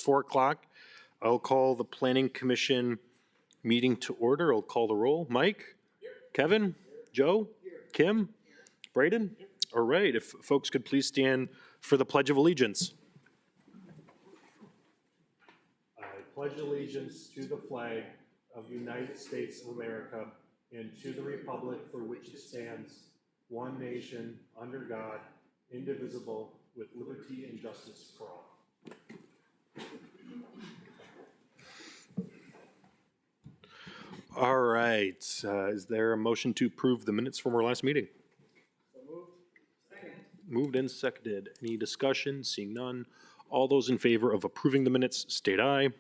4 o'clock. I'll call the Planning Commission meeting to order. I'll call the roll. Mike? Kevin? Joe? Kim? Braden? All right, if folks could please stand for the Pledge of Allegiance. I pledge allegiance to the flag of the United States of America and to the republic for which it stands, one nation, under God, indivisible, with liberty and justice for all. All right, is there a motion to approve the minutes from our last meeting? So moved. Second. Moved and seconded. Any discussion? Seeing none. All those in favor of approving the minutes state aye. Aye.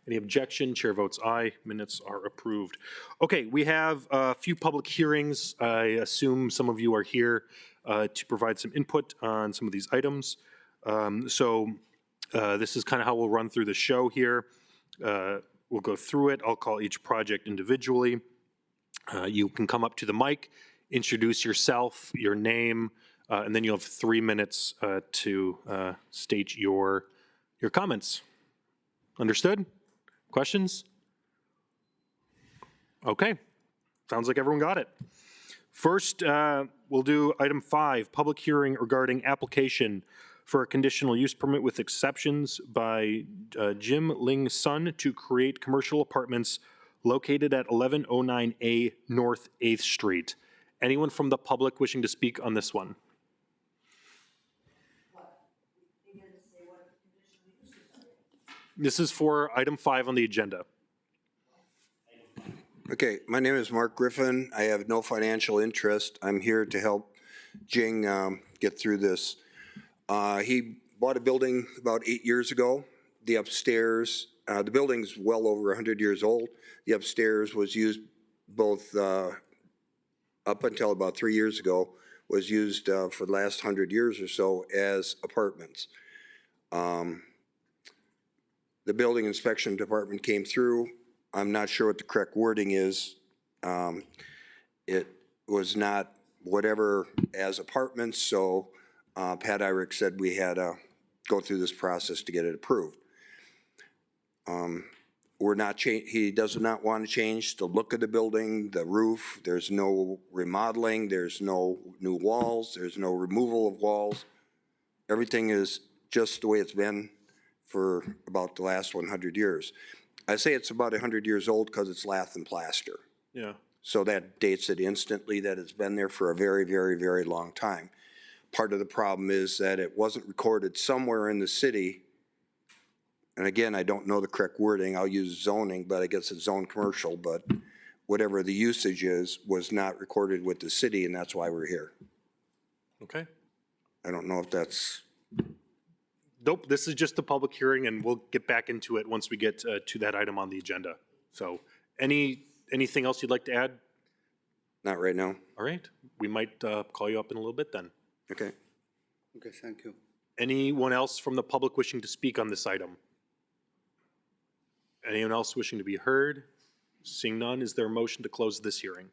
Any objection? Chair votes aye. Minutes are approved. Okay, we have a few public hearings. I assume some of you are here to provide some input on some of these items. This is kind of how we'll run through the show here. We'll go through it. I'll call each project individually. You can come up to the mic, introduce yourself, your name, and then you'll have 3 minutes to state your comments. Understood? Questions? Okay. Sounds like everyone got it. First, we'll do item 5, public hearing regarding application for a conditional use permit with exceptions by Jim Ling Sun to create commercial apartments located at 1109A North 8th Street. Anyone from the public wishing to speak on this one? This is for item 5 on the agenda. Okay, my name is Mark Griffin. I have no financial interest. I'm here to help Jing get through this. He bought a building about 8 years ago. The upstairs, the building's well over 100 years old. The upstairs was used both, up until about 3 years ago, was used for the last 100 years or so as apartments. The building inspection department came through. I'm not sure what the correct wording is. It was not whatever as apartments, so Pat Irick said we had to go through this process to get it approved. He does not want to change the look of the building, the roof. There's no remodeling. There's no new walls. There's no removal of walls. Everything is just the way it's been for about the last 100 years. I say it's about 100 years old because it's lath and plaster. Yeah. So that dates it instantly that it's been there for a very, very, very long time. Part of the problem is that it wasn't recorded somewhere in the city. And again, I don't know the correct wording. I'll use zoning, but I guess it's zone commercial. But whatever the usage is was not recorded with the city, and that's why we're here. Okay. I don't know if that's... Nope, this is just the public hearing, and we'll get back into it once we get to that item on the agenda. So anything else you'd like to add? Not right now. All right. We might call you up in a little bit then. Okay. Okay, thank you. Anyone else from the public wishing to speak on this item? Anyone else wishing to be heard? Seeing none, is there a motion to close this hearing?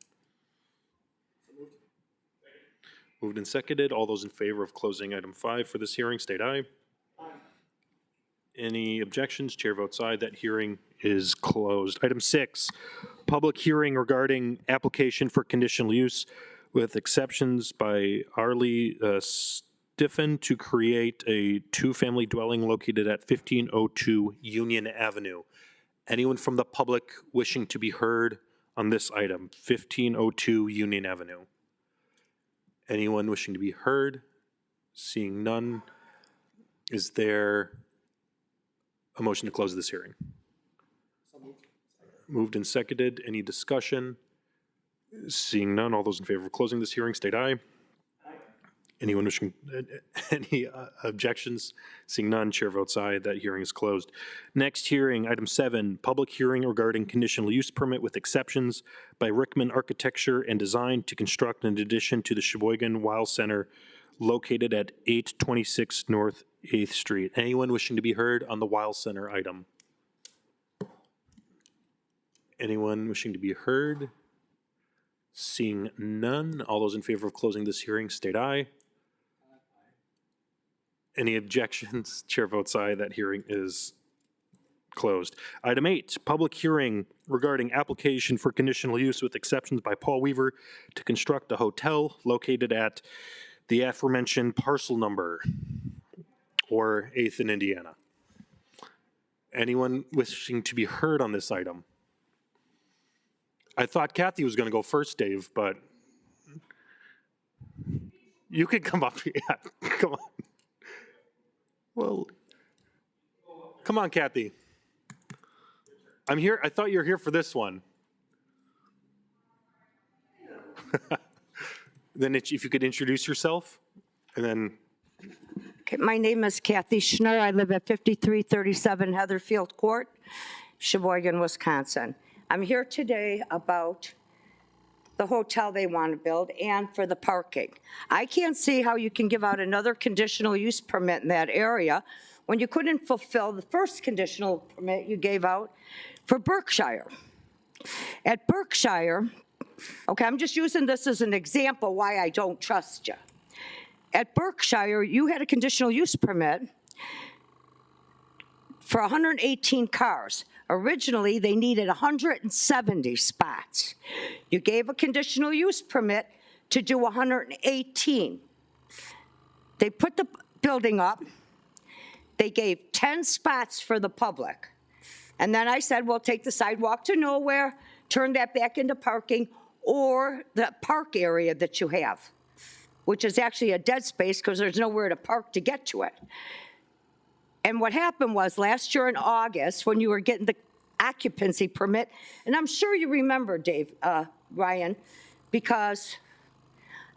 Moved and seconded. All those in favor of closing item 5 for this hearing, state aye. Aye. Any objections? Chair votes aye. That hearing is closed. Item 6, public hearing regarding application for conditional use with exceptions by Arlie Stiffen to create a 2-family dwelling located at 1502 Union Avenue. Anyone from the public wishing to be heard on this item, 1502 Union Avenue? Anyone wishing to be heard? Seeing none, is there a motion to close this hearing? So moved. Moved and seconded. Any discussion? Seeing none, all those in favor of closing this hearing, state aye. Aye. Anyone wishing, any objections? Seeing none, chair votes aye. That hearing is closed. Next hearing, item 7, public hearing regarding conditional use permit with exceptions by Rickman Architecture and Design to construct an addition to the Sheboygan Wild Center located at 826 North 8th Street. Anyone wishing to be heard on the Wild Center item? Anyone wishing to be heard? Seeing none, all those in favor of closing this hearing state aye. Any objections? Chair votes aye. That hearing is closed. Item 8, public hearing regarding application for conditional use with exceptions by Paul Weaver to construct a hotel located at the aforementioned parcel number, or 8th in Indiana. Anyone wishing to be heard on this item? I thought Kathy was going to go first, Dave, but you could come up. Yeah, come on. Well, come on, Kathy. I'm here. I thought you were here for this one. Then if you could introduce yourself, and then. Okay, my name is Kathy Schnur. I live at 5337 Heatherfield Court, Sheboygan, Wisconsin. I'm here today about the hotel they want to build and for the parking. I can't see how you can give out another conditional use permit in that area when you couldn't fulfill the first conditional permit you gave out for Berkshire. At Berkshire, okay, I'm just using this as an example why I don't trust you. At Berkshire, you had a conditional use permit for 118 cars. Originally, they needed 170 spots. You gave a conditional use permit to do 118. They put the building up. They gave 10 spots for the public. And then I said, well, take the sidewalk to nowhere, turn that back into parking, or the park area that you have, which is actually a dead space because there's nowhere to park to get to it. And what happened was last year in August, when you were getting the occupancy permit, and I'm sure you remember, Dave, Ryan, because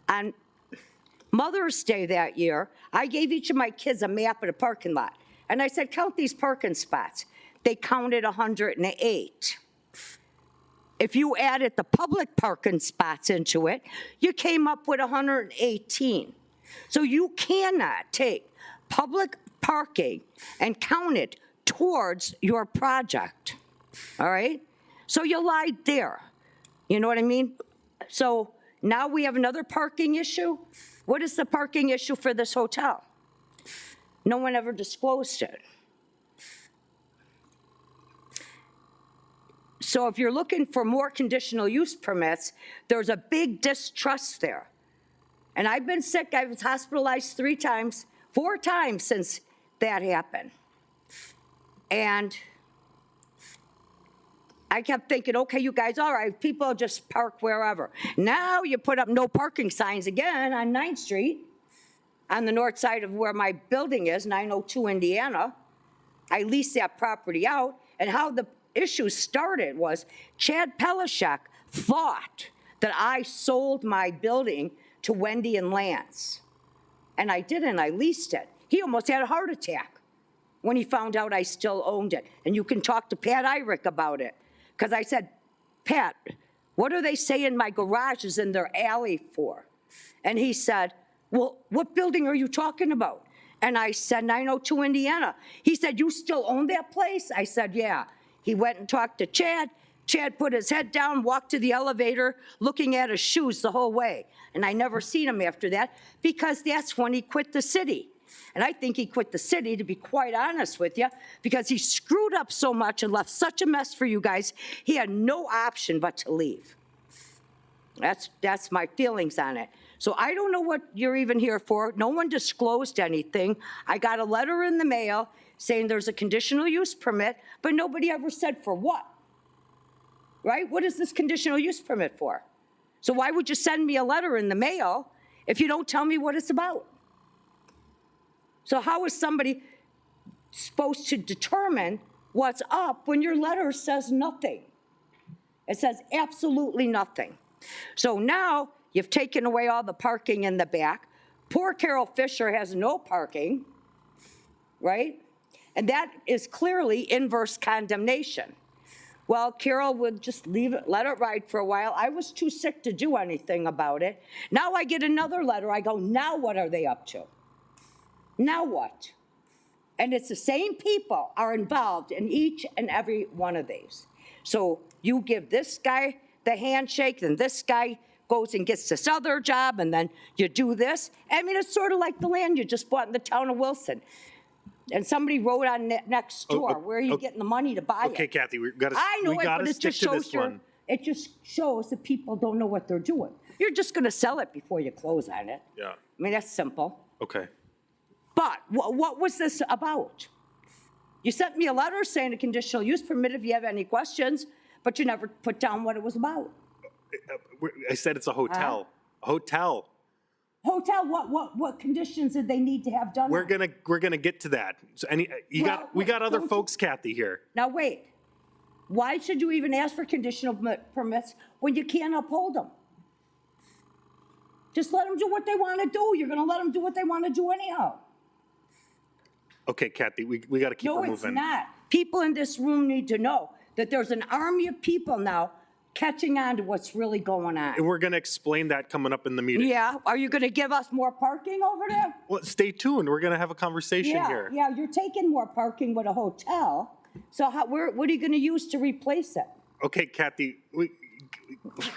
on Mother's Day that year, I gave each of my kids a map of the parking lot. And I said, count these parking spots. They counted 108. If you added the public parking spots into it, you came up with 118. So you cannot take public parking and count it towards your project, all right? So you lied there, you know what I mean? So now we have another parking issue. What is the parking issue for this hotel? No one ever disclosed it. So if you're looking for more conditional use permits, there's a big distrust there. And I've been sick. I was hospitalized 4 times since that happened. And I kept thinking, okay, you guys, all right, people just park wherever. Now you put up no parking signs again on 9th Street on the north side of where my building is, 902 Indiana. I leased that property out, and how the issue started was Chad Pelishek thought that I sold my building to Wendy and Lance. And I didn't, I leased it. He almost had a heart attack when he found out I still owned it. And you can talk to Pat Irick about it. Because I said, Pat, what are they saying my garage is in their alley for? And he said, well, what building are you talking about? And I said, 902 Indiana. He said, you still own that place? I said, yeah. He went and talked to Chad. Chad put his head down, walked to the elevator, looking at his shoes the whole way. And I never seen him after that because that's when he quit the city. And I think he quit the city, to be quite honest with you, because he screwed up so much and left such a mess for you guys, he had no option but to leave. That's my feelings on it. So I don't know what you're even here for. No one disclosed anything. I got a letter in the mail saying there's a conditional use permit, but nobody ever said for what, right? What is this conditional use permit for? So why would you send me a letter in the mail if you don't tell me what it's about? So how is somebody supposed to determine what's up when your letter says nothing? It says absolutely nothing. So now you've taken away all the parking in the back. Poor Carol Fisher has no parking, right? And that is clearly inverse condemnation. Well, Carol would just leave it, let it ride for a while. I was too sick to do anything about it. Now I get another letter. I go, now what are they up to? Now what? And it's the same people are involved in each and every one of these. So you give this guy the handshake, then this guy goes and gets this other job, and then you do this. I mean, it's sort of like the land you just bought in the town of Wilson. And somebody wrote on next door, where are you getting the money to buy it? Okay, Kathy, we gotta, I know we it, gotta but it stick just to shows this one. it just shows that people don't know what they're doing. You're just gonna sell it before you close on it. Yeah, I mean, that's simple. okay. But what was this about? You sent me a letter saying a conditional use permit if you have any questions, but you never put down what it was about. I said it's a hotel. A hotel. Hotel, what conditions did they need to have done? We're on it? gonna get to that. So we got other don't- folks, Kathy, here. Now, wait. Why should you even ask for conditional permits when you can't uphold them? Just let them do what they want to do. You're going to let them do what they want to do anyhow. Okay, Kathy, we gotta keep her No, moving. it's not. People in this room need to know that there's an army of people now catching on to what's really going And on. we're gonna explain that coming up in the meeting. Yeah, are you going to give us more parking over there? Well, stay tuned. We're gonna have a conversation Yeah, here. yeah, you're taking more parking with a hotel. So what are you going to use to replace it? Okay, Kathy, we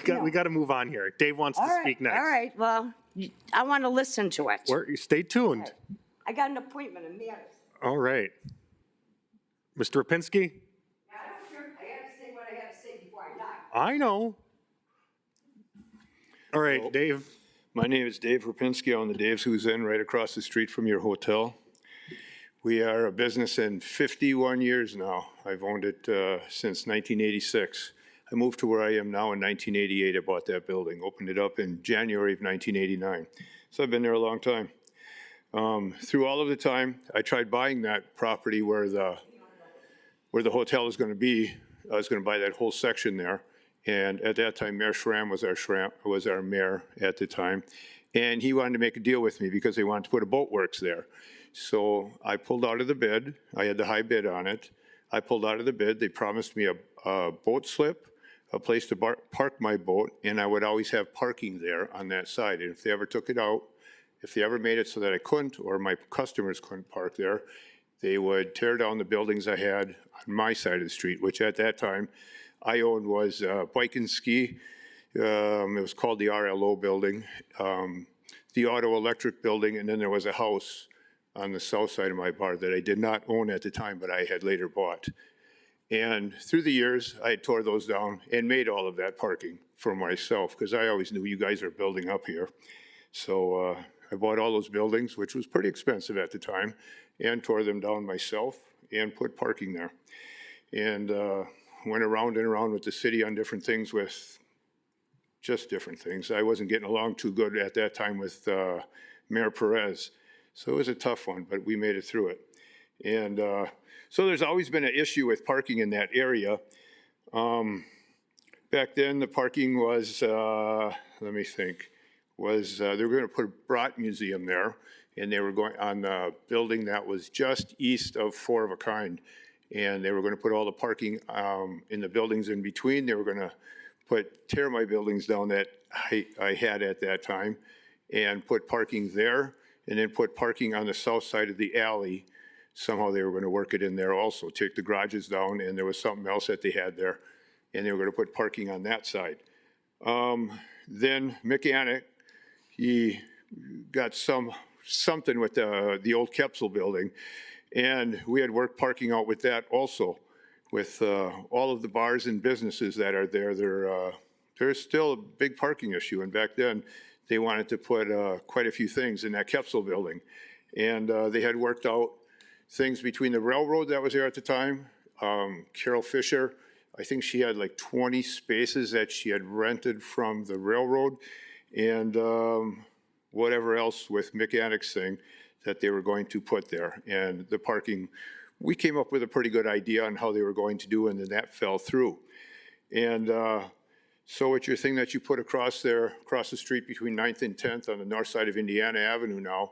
gotta move on here. Dave wants All to right, speak next. all right, well, I want to listen to it. Stay tuned. I got an appointment in Madison. All right. Mr. Rapinski? I don't care. I have to say what I have to say before I die. I know. All right, Dave. My name is Dave Rapinski. I own the Dave's Who's In right across the street from your hotel. We are a business in 51 years now. I've owned it since 1986. I moved to where I am now in 1988. I bought that building, opened it up in January of 1989. So I've been there a long time. Through all of the time, I tried buying that property where the hotel is going to be. I was going to buy that whole section there. And at that time, Mayor Schramm was our mayor at the time. And he wanted to make a deal with me because they wanted to put a boat works there. So I pulled out of the bid. I had the high bid on it. I pulled out of the bid. They promised me a boat slip, a place to park my boat, and I would always have parking there on that side. And if they ever took it out, if they ever made it so that I couldn't or my customers couldn't park there, they would tear down the buildings I had on my side of the street, which at that time I owned was Bike and Ski. It was called the RLO building, the Auto Electric building, and then there was a house on the south side of my bar that I did not own at the time, but I had later bought. And through the years, I tore those down and made all of that parking for myself, because I always knew you guys are building up here. So I bought all those buildings, which was pretty expensive at the time, and tore them down myself and put parking there. And went around and around with the city on different things, with just different things. I wasn't getting along too good at that time with Mayor Perez. So it was a tough one, but we made it through it. And so there's always been an issue with parking in that area. Back then, the parking was, let me think, was they were going to put a Brat Museum there, and they were going on the building that was just east of Four of a Kind. And they were going to put all the parking in the buildings in between. They were going to tear my buildings down that I had at that time and put parking there, and then put parking on the south side of the alley. Somehow they were going to work it in there also, take the garages down, and there was something else that they had there, and they were going to put parking on that side. Then Mechanic, he got something with the old Kepsel building, and we had worked parking out with that also. With all of the bars and businesses that are there, there's still a big parking issue, and back then, they wanted to put quite a few things in that Kepsel building. And they had worked out things between the railroad that was there at the time. Carol Fisher, I think she had like 20 spaces that she had rented from the railroad, and whatever else with Mechanics thing that they were going to put there. And the parking, we came up with a pretty good idea on how they were going to do, and then that fell through. And so it's your thing that you put across there, across the street between 9th and 10th on the north side of Indiana Avenue now,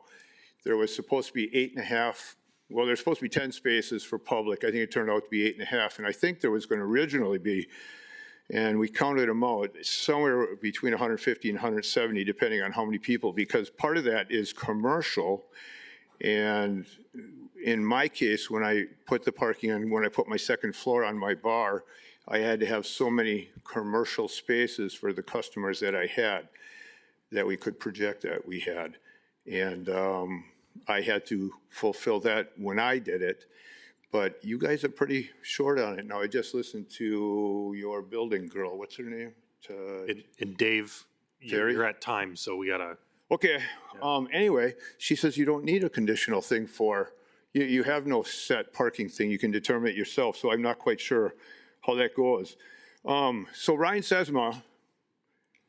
there was supposed to be 8.5, well, there's supposed to be 10 spaces for public. I think it turned out to be 8.5. And I think there was going to originally be, and we counted them out, somewhere between 150 and 170, depending on how many people, because part of that is commercial. And in my case, when I put the parking on, when I put my second floor on my bar, I had to have so many commercial spaces for the customers that I had that we could project that we had. And I had to fulfill that when I did it. But you guys are pretty short on it now. I just listened to your building girl. What's her name? And Dave, Terry? you're at time, so we gotta, Okay, anyway, she says you don't need a conditional thing for, you have no set parking thing, you can determine it yourself, so I'm not quite sure how that goes. So Ryan Sesma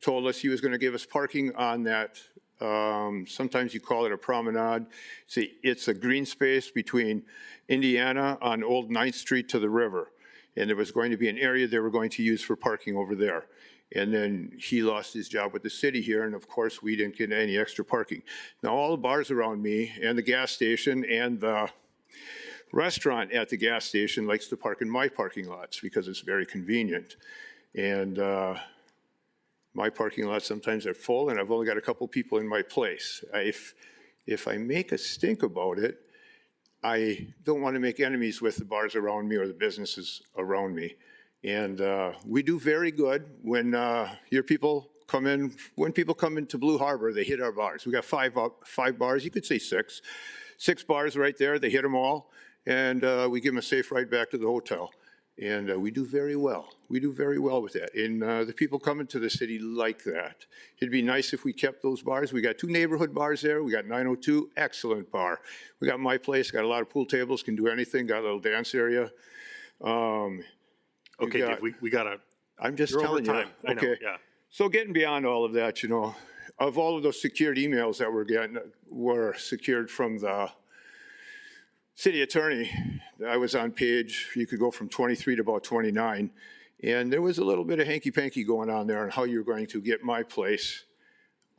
told us he was gonna give us parking on that, sometimes you call it a promenade. See, it's a green space between Indiana on Old 9th Street to the river. And there was going to be an area they were going to use for parking over there. And then he lost his job with the city here, and of course, we didn't get any extra parking. Now, all the bars around me, and the gas station, and the restaurant at the gas station likes to park in my parking lots because it's very convenient. And my parking lots sometimes are full, and I've only got a couple people in my place. If I make a stink about it, I don't want to make enemies with the bars around me or the businesses around me. And we do very good when your people come in. When people come into Blue Harbor, they hit our bars. We got five bars. You could say six bars right there. They hit them all, and we give them a safe ride back to the hotel. And we do very well. We do very well with that. And the people coming to the city like that. It'd be nice if we kept those bars. We got 2 neighborhood bars there. We got 902, excellent bar. We got my place, got a lot of pool tables, can do anything, got a little dance area. okay, got- Dave, we gotta, I'm just you're over telling you. time. I know, Okay. yeah. So getting beyond all of that, you know, of all of those secured emails that we're getting, were secured from the city attorney. I was on page, you could go from 23 to about 29, and there was a little bit of hanky-panky going on there on how you're going to get my place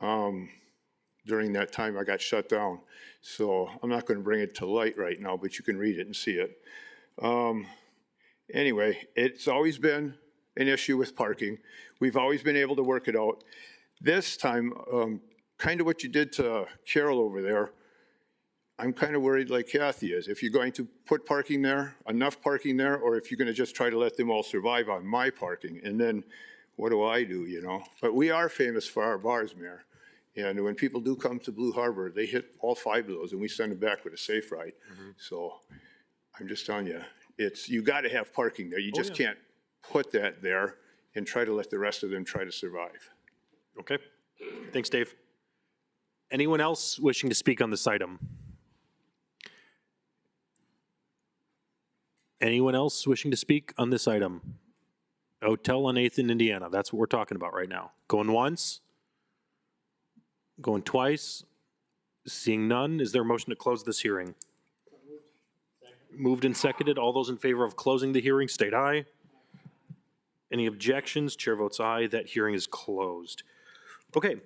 during that time I got shut down. So I'm not going to bring it to light right now, but you can read it and see it. Anyway, it's always been an issue with parking. We've always been able to work it out. This time, kind of what you did to Carol over there, I'm kind of worried like Kathy is. If you're going to put parking there, enough parking there, or if you're going to just try to let them all survive on my parking, and then what do I do, you know? But we are famous for our bars, Mayor. And when people do come to Blue Harbor, they hit all 5 of those, and we send them back with a safe ride. So I'm just telling you, you got to have parking there. You just can't put that there and try to let the rest of them try to survive. Okay, thanks, Dave. Anyone else wishing to speak on this item? Anyone else wishing to speak on this item? Hotel on 8th in Indiana, that's what we're talking about right now. Going once? Going twice? Seeing none, is there a motion to close this hearing? Moved and seconded, all those in favor of closing the hearing, state aye. Any objections? Chair votes aye, that hearing is closed. Okay.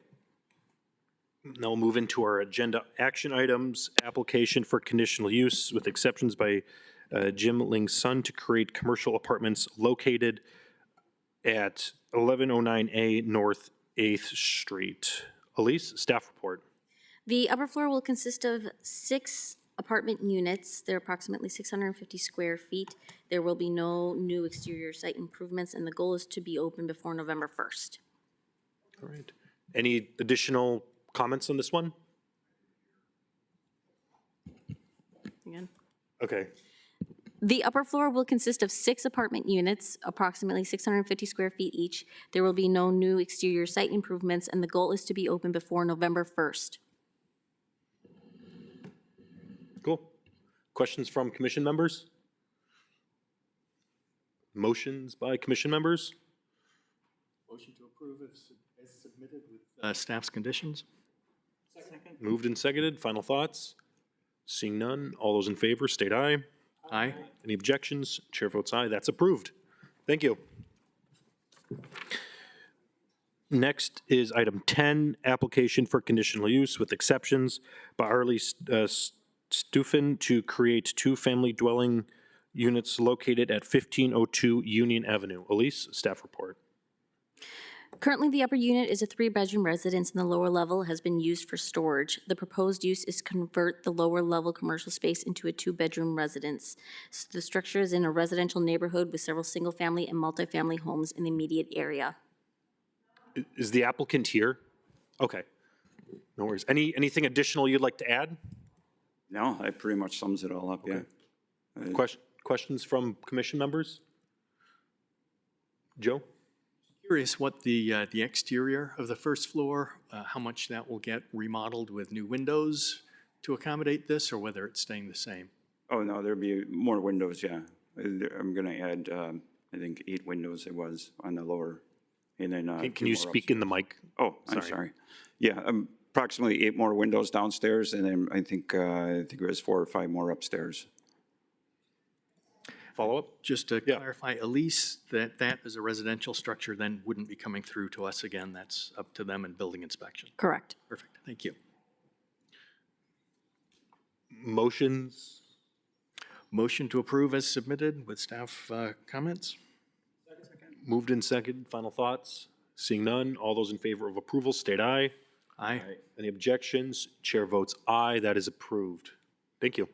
Now we'll move into our agenda action items, application for conditional use with exceptions by Jim Ling's son to create commercial apartments located at 1109A North 8th Street. Elise, staff report. The upper floor will consist of 6 apartment units. They're approximately 650 square feet. There will be no new exterior site improvements, and the goal is to be open before November 1st. All right. Any additional comments on this one? Again. Okay. The upper floor will consist of 6 apartment units, approximately 650 square feet each. There will be no new exterior site improvements, and the goal is to be open before November 1st. Cool. Questions from commission members? Motions by commission members? Motion to approve as submitted with staff's conditions. Moved and seconded. Final thoughts? Seeing none, all those in favor state aye. Aye. Any objections? Chair votes aye. That's approved. Thank you. Next is item 10, application for conditional use with exceptions by Arlie Stufen to create 2 family dwelling units located at 1502 Union Avenue. Elise, staff report. Currently, the upper unit is a 3-bedroom residence, and the lower level has been used for storage. The proposed use is convert the lower level commercial space into a 2-bedroom residence. So the structure is in a residential neighborhood with several single-family and multifamily homes in the immediate area. Is the applicant here? Okay. No worries. Anything additional you'd like to add? No, that pretty much sums it all up, yeah. Questions from commission members? Joe? Curious what the exterior of the first floor, how much that will get remodeled with new windows to accommodate this, or whether it's staying the same? Oh, no, there'll be more windows, yeah. I'm gonna add, I think 8 windows it was on the lower, and then. Can 2 you more speak in the mic? Oh, I'm sorry. Yeah, approximately 8 more windows downstairs, and then I think it was 4 or 5 more upstairs. Follow up? Just to Yeah. clarify, Elise, that as a residential structure then wouldn't be coming through to us again. That's up to them in building inspection. Correct. Perfect, thank you. Motions? Motion to approve as submitted with staff comments? Moved and seconded. Final thoughts? Seeing none, all those in favor of approval state aye. Aye. Any objections? Chair votes aye. That is approved. Thank you.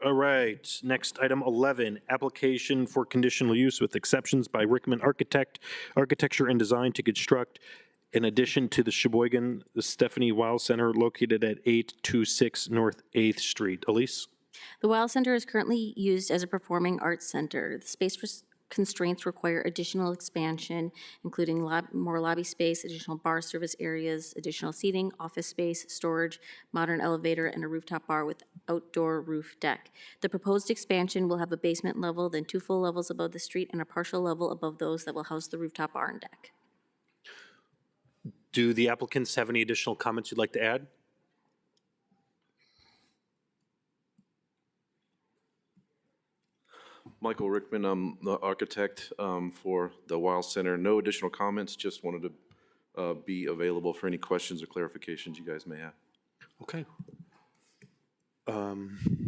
All right, next item 11, application for conditional use with exceptions by Rickman Architecture and Design to construct in addition to the Sheboygan, the Stephanie Weil Center located at 826 North 8th Street. Elise? The Weil Center is currently used as a performing arts center. The space constraints require additional expansion, including more lobby space, additional bar service areas, additional seating, office space, storage, modern elevator, and a rooftop bar with outdoor roof deck. The proposed expansion will have a basement level, then 2 full levels above the street, and a partial level above those that will house the rooftop bar and deck. Do the applicants have any additional comments you'd like to add? Michael Rickman, I'm the architect for the Weil Center. No additional comments, just wanted to be available for any questions or clarifications you guys may have. Okay.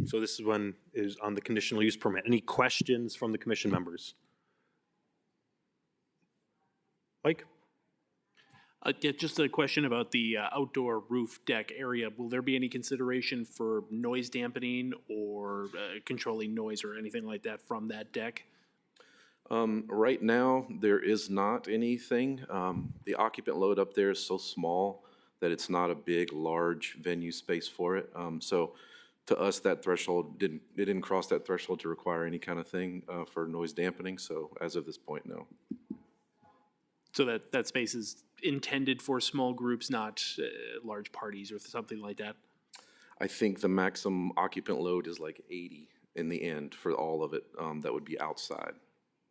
So this one is on the conditional use permit. Any questions from the commission members? Mike? Yeah, just a question about the outdoor roof deck area. Will there be any consideration for noise dampening or controlling noise or anything like that from that deck? Right now, there is not anything. The occupant load up there is so small that it's not a big, large venue space for it. So to us, that threshold it didn't cross that threshold to require any kind of thing for noise dampening. So as of this point, no. So that space is intended for small groups, not large parties or something like that? I think the maximum occupant load is like 80 in the end for all of it. That would be outside.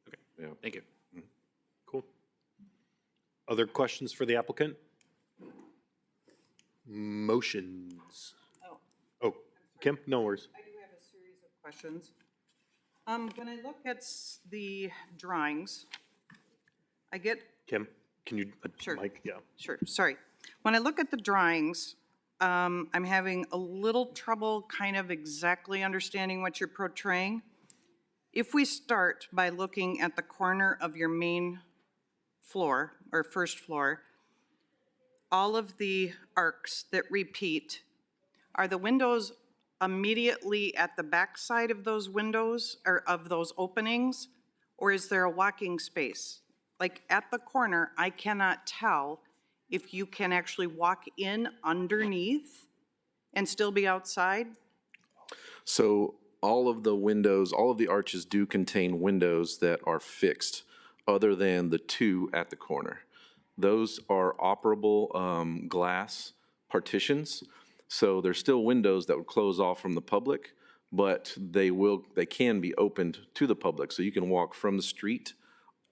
Okay, Yeah. thank you. Cool. Other questions for the applicant? Motions? Oh, Kim, no worries. I do have a series of questions. When I look at the drawings, I get, Kim, can you, Sure. Mike, yeah. sure, sorry. When I look at the drawings, I'm having a little trouble kind of exactly understanding what you're portraying. If we start by looking at the corner of your main floor, or first floor, all of the arcs that repeat, are the windows immediately at the back side of those windows, or of those openings? Or is there a walking space? Like at the corner, I cannot tell if you can actually walk in underneath and still be outside? So all of the windows, all of the arches do contain windows that are fixed, other than the 2 at the corner. Those are operable glass partitions. So there's still windows that would close off from the public, but they can be opened to the public. So you can walk from the street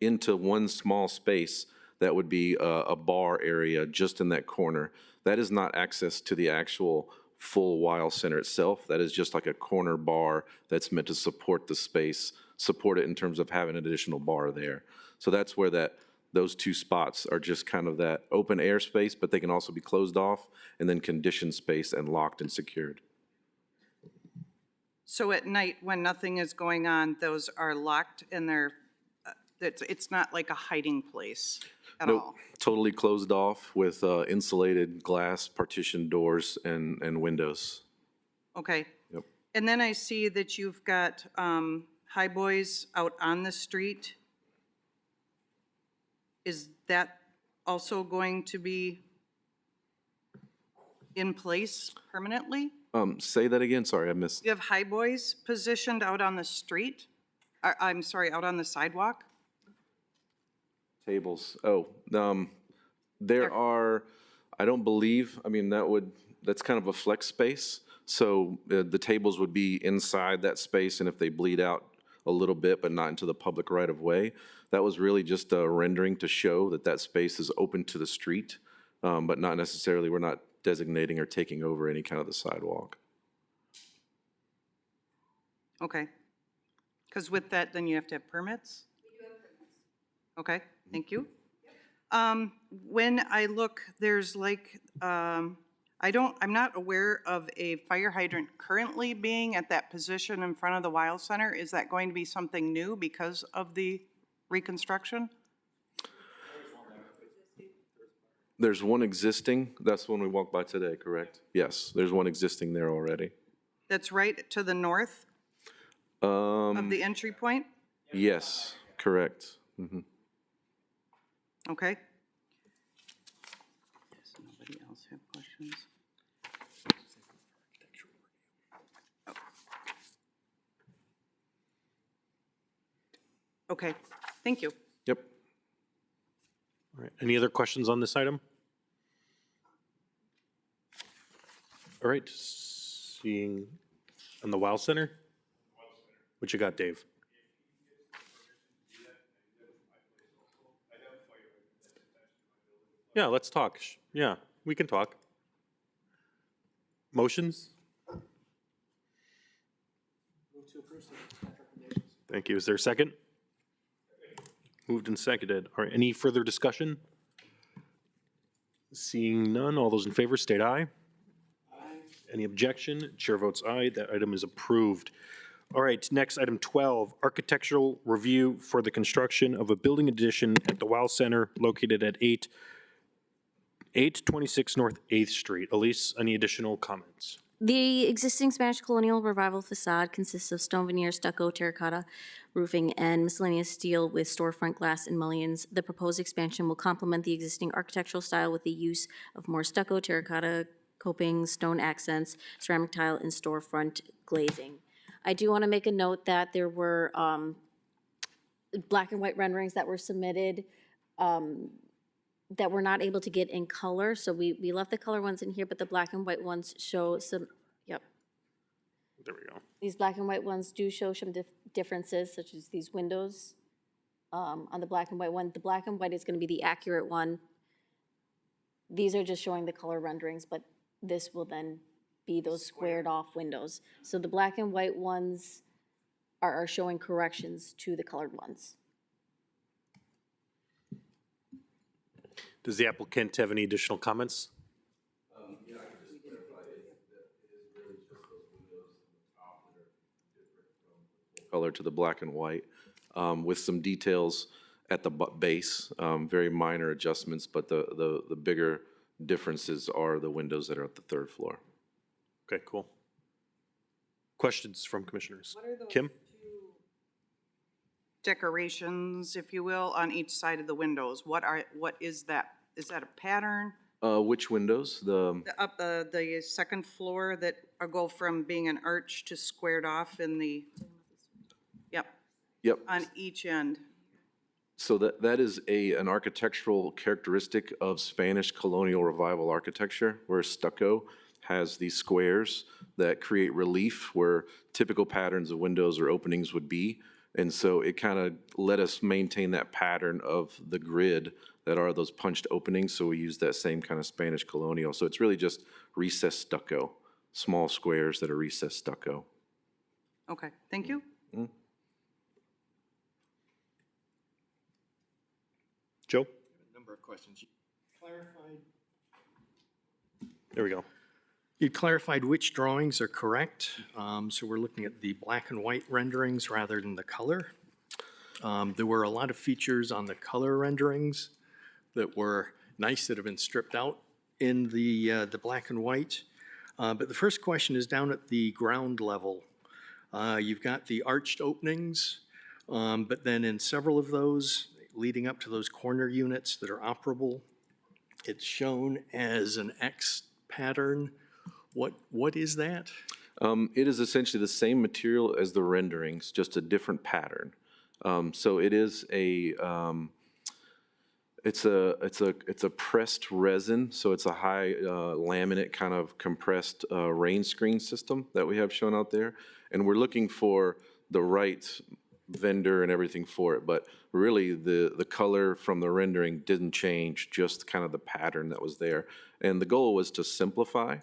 into one small space that would be a bar area just in that corner. That is not access to the actual full Weil Center itself. That is just like a corner bar that's meant to support the space, support it in terms of having an additional bar there. So that's where those 2 spots are just kind of that open air space, but they can also be closed off and then conditioned space and locked and secured. So at night, when nothing is going on, those are locked and it's not like a hiding place at Nope, all? totally closed off with insulated glass partition doors and windows. Okay. Yep. And then I see that you've got high boys out on the street. Is that also going to be in place permanently? Say that again, sorry, I missed. You have high boys positioned out on the street? I'm sorry, out on the sidewalk? Tables, there are, I don't believe, I mean, that's kind of a flex space. So the tables would be inside that space, and if they bleed out a little bit, but not into the public right of way, that was really just a rendering to show that that space is open to the street, but not necessarily, we're not designating or taking over any kind of the sidewalk. Okay. Because with that, then you have to have permits? Okay, thank you. When I look, there's like, I'm not aware of a fire hydrant currently being at that position in front of the Wild Center. Is that going to be something new because of the reconstruction? There's one existing, that's the one we walked by today, correct? Yes, there's one existing there already. That's right to the north of the entry point? Yes, correct. Okay. Does anybody else have questions? Okay, thank you. Yep. All right, any other questions on this item? All right, seeing on the WOW Center? What you got, Dave? Yeah, let's talk. Yeah, we can talk. Motions? Thank you. Is there a second? Moved and seconded. All right, any further discussion? Seeing none, all those in favor state aye. Any objection? Chair votes aye. That item is approved. All right, next, item 12, architectural review for the construction of a building addition at the WOW Center located at 826 North 8th Street. Elise, any additional comments? The existing Spanish colonial revival facade consists of stone veneer, stucco, terracotta roofing, and miscellaneous steel with storefront glass and mullions. The proposed expansion will complement the existing architectural style with the use of more stucco, terracotta coping, stone accents, ceramic tile, and storefront glazing. I do want to make a note that there were black and white renderings that were submitted that we're not able to get in color, so we left the color ones in here, but the black and white ones show some, yep. There we go. These black and white ones do show some differences, such as these windows on the black and white one. The black and white is going to be the accurate one. These are just showing the color renderings, but this will then be those squared off windows. So the black and white ones are showing corrections to the colored ones. Does the applicant have any additional comments? Yeah, I can just clarify it. It is really just those windows on the top that are different from the full color to the black and white, with some details at the base, very minor adjustments, but the bigger differences are the windows that are at the third floor. Okay, cool. Questions from commissioners? Kim? Decorations, if you will, on each side of the windows. What is that? Is that a pattern? Which windows? The second floor that go from being an arch to squared off in the, yep, Yep. on each end. So that is an architectural characteristic of Spanish colonial revival architecture, where stucco has these squares that create relief where typical patterns of windows or openings would be. And so it kind of let us maintain that pattern of the grid that are those punched openings. So we use that same kind of Spanish colonial. So it's really just recessed stucco, small squares that are recessed stucco. Okay, thank you. Joe? Number of questions. You clarified. There we go. You clarified which drawings are correct. So we're looking at the black and white renderings rather than the color. There were a lot of features on the color renderings that were nice that have been stripped out in the black and white. But the first question is down at the ground level. You've got the arched openings, but then in several of those leading up to those corner units that are operable, it's shown as an X pattern. What is that? It is essentially the same material as the renderings, just a different pattern. So it is it's a pressed resin, so it's a high laminate kind of compressed rain screen system that we have shown out there, and we're looking for the right vendor and everything for it. But really, the color from the rendering didn't change, just kind of the pattern that was there. And the goal was to simplify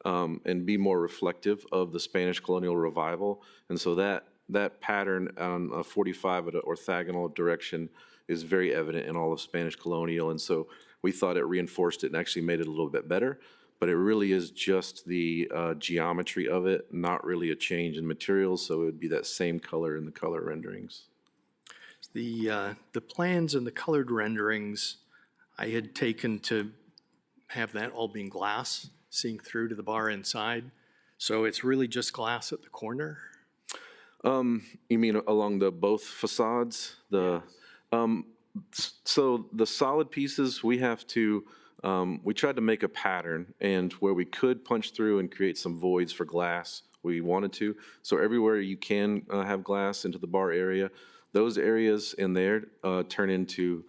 and be more reflective of the Spanish colonial revival. And so that pattern on a 45 at an orthogonal direction is very evident in all of Spanish colonial. And so we thought it reinforced it and actually made it a little bit better. But it really is just the geometry of it, not really a change in materials. So it would be that same color in the color renderings. The plans and the colored renderings I had taken to have that all being glass, seeing through to the bar inside. So it's really just glass at the corner? You mean along the both facades? So the solid pieces, we have to, we tried to make a pattern, and where we could punch through and create some voids for glass, we wanted to. So everywhere you can have glass into the bar area, those areas in there turn into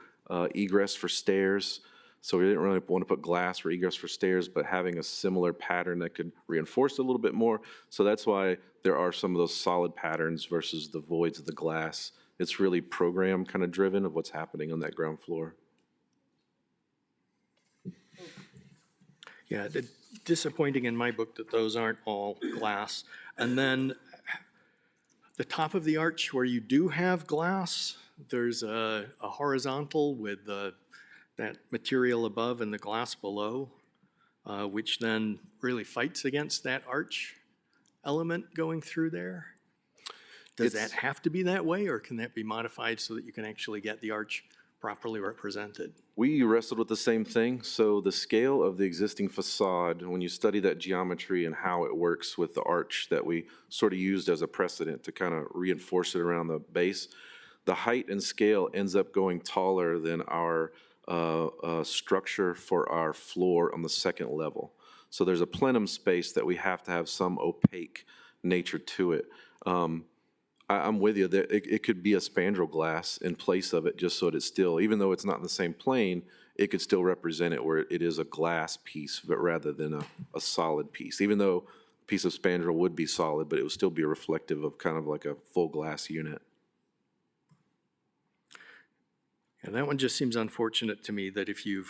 egress for stairs. So we didn't really want to put glass for egress for stairs, but having a similar pattern that could reinforce it a little bit more. So that's why there are some of those solid patterns versus the voids of the glass. It's really program kind of driven of what's happening on that ground floor. Yeah, disappointing in my book that those aren't all glass. And then the top of the arch where you do have glass, there's a horizontal with that material above and the glass below, which then really fights against that arch element going through there. Does that have to be that way, or can that be modified so that you can actually get the arch properly represented? We wrestled with the same thing. So the scale of the existing facade, when you study that geometry and how it works with the arch that we sort of used as a precedent to kind of reinforce it around the base, the height and scale ends up going taller than our structure for our floor on the second level. So there's a plenum space that we have to have some opaque nature to it. I'm with you. It could be a spandrel glass in place of it, just so that it's still, even though it's not in the same plane, it could still represent it where it is a glass piece, but rather than a solid piece. Even though a piece of spandrel would be solid, but it would still be reflective of kind of like a full glass unit. And that one just seems unfortunate to me, that if you're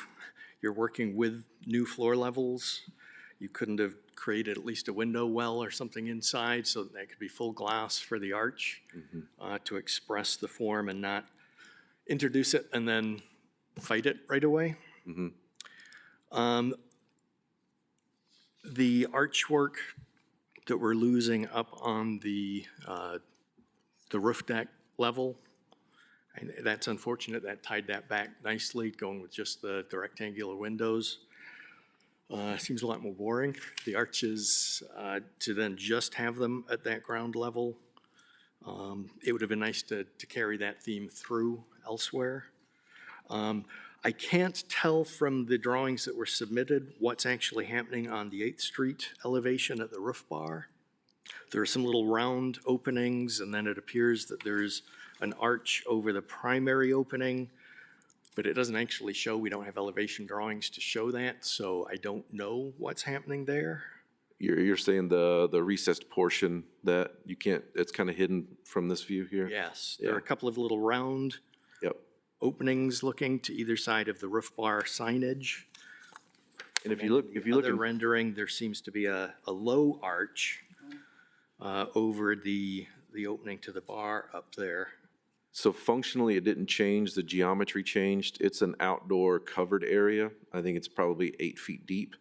working with new floor levels, you couldn't have created at least a window well or something inside so that could be full glass for the arch to express the form and not introduce it and then fight it right away. The archwork that we're losing up on the roof deck level, and that's unfortunate. That tied that back nicely, going with just the rectangular windows. Seems a lot more boring. The arches, to then just have them at that ground level, it would have been nice to carry that theme through elsewhere. I can't tell from the drawings that were submitted what's actually happening on the 8th Street elevation at the roof bar. There are some little round openings, and then it appears that there's an arch over the primary opening, but it doesn't actually show. We don't have elevation drawings to show that, so I don't know what's happening there. You're saying the recessed portion that you can't, it's kind of hidden from this view here? Yes, there are a couple of little round openings looking to either side of the roof bar signage. And if you look Other rendering, there seems to be a low arch over the opening to the bar up there. So functionally, it didn't change, the geometry changed. It's an outdoor covered area. I think it's probably 8 feet deep.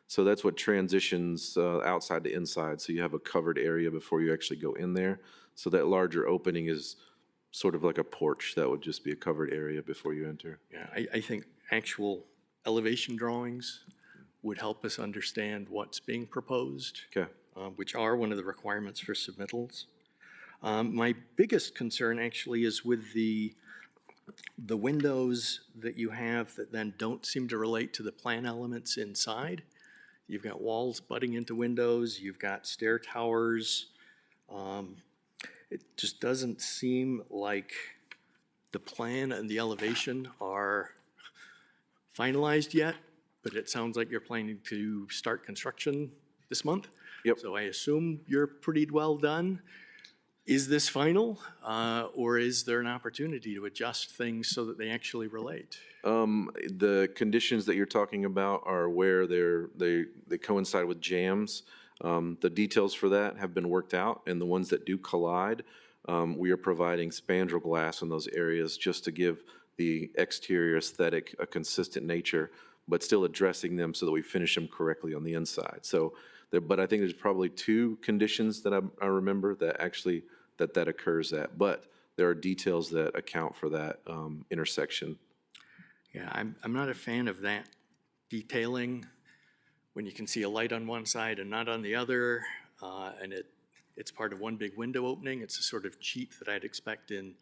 So that's what transitions outside to inside. So you have a covered area before you actually go in there. So that larger opening is sort of like a porch that would just be a covered area before you enter. Yeah, I think actual elevation drawings would help us understand what's being proposed, Okay. Which are one of the requirements for submittals. My biggest concern actually is with the windows that you have that then don't seem to relate to the plan elements inside. You've got walls butting into windows, you've got stair towers. It just doesn't seem like the plan and the elevation are finalized yet, but it sounds like you're planning to start construction this month. Yep. So I assume you're pretty well done. Is this final, or is there an opportunity to adjust things so that they actually relate? The conditions that you're talking about are where they coincide with jams. The details for that have been worked out, and the ones that do collide, we are providing spandrel glass in those areas just to give the exterior aesthetic a consistent nature, but still addressing them so that we finish them correctly on the inside. So, but I think there's probably two conditions that I remember that actually that occurs at, but there are details that account for that intersection. Yeah, I'm not a fan of that detailing when you can see a light on one side and not on the other, and it's part of one big window opening. It's a sort of cheat that I'd expect in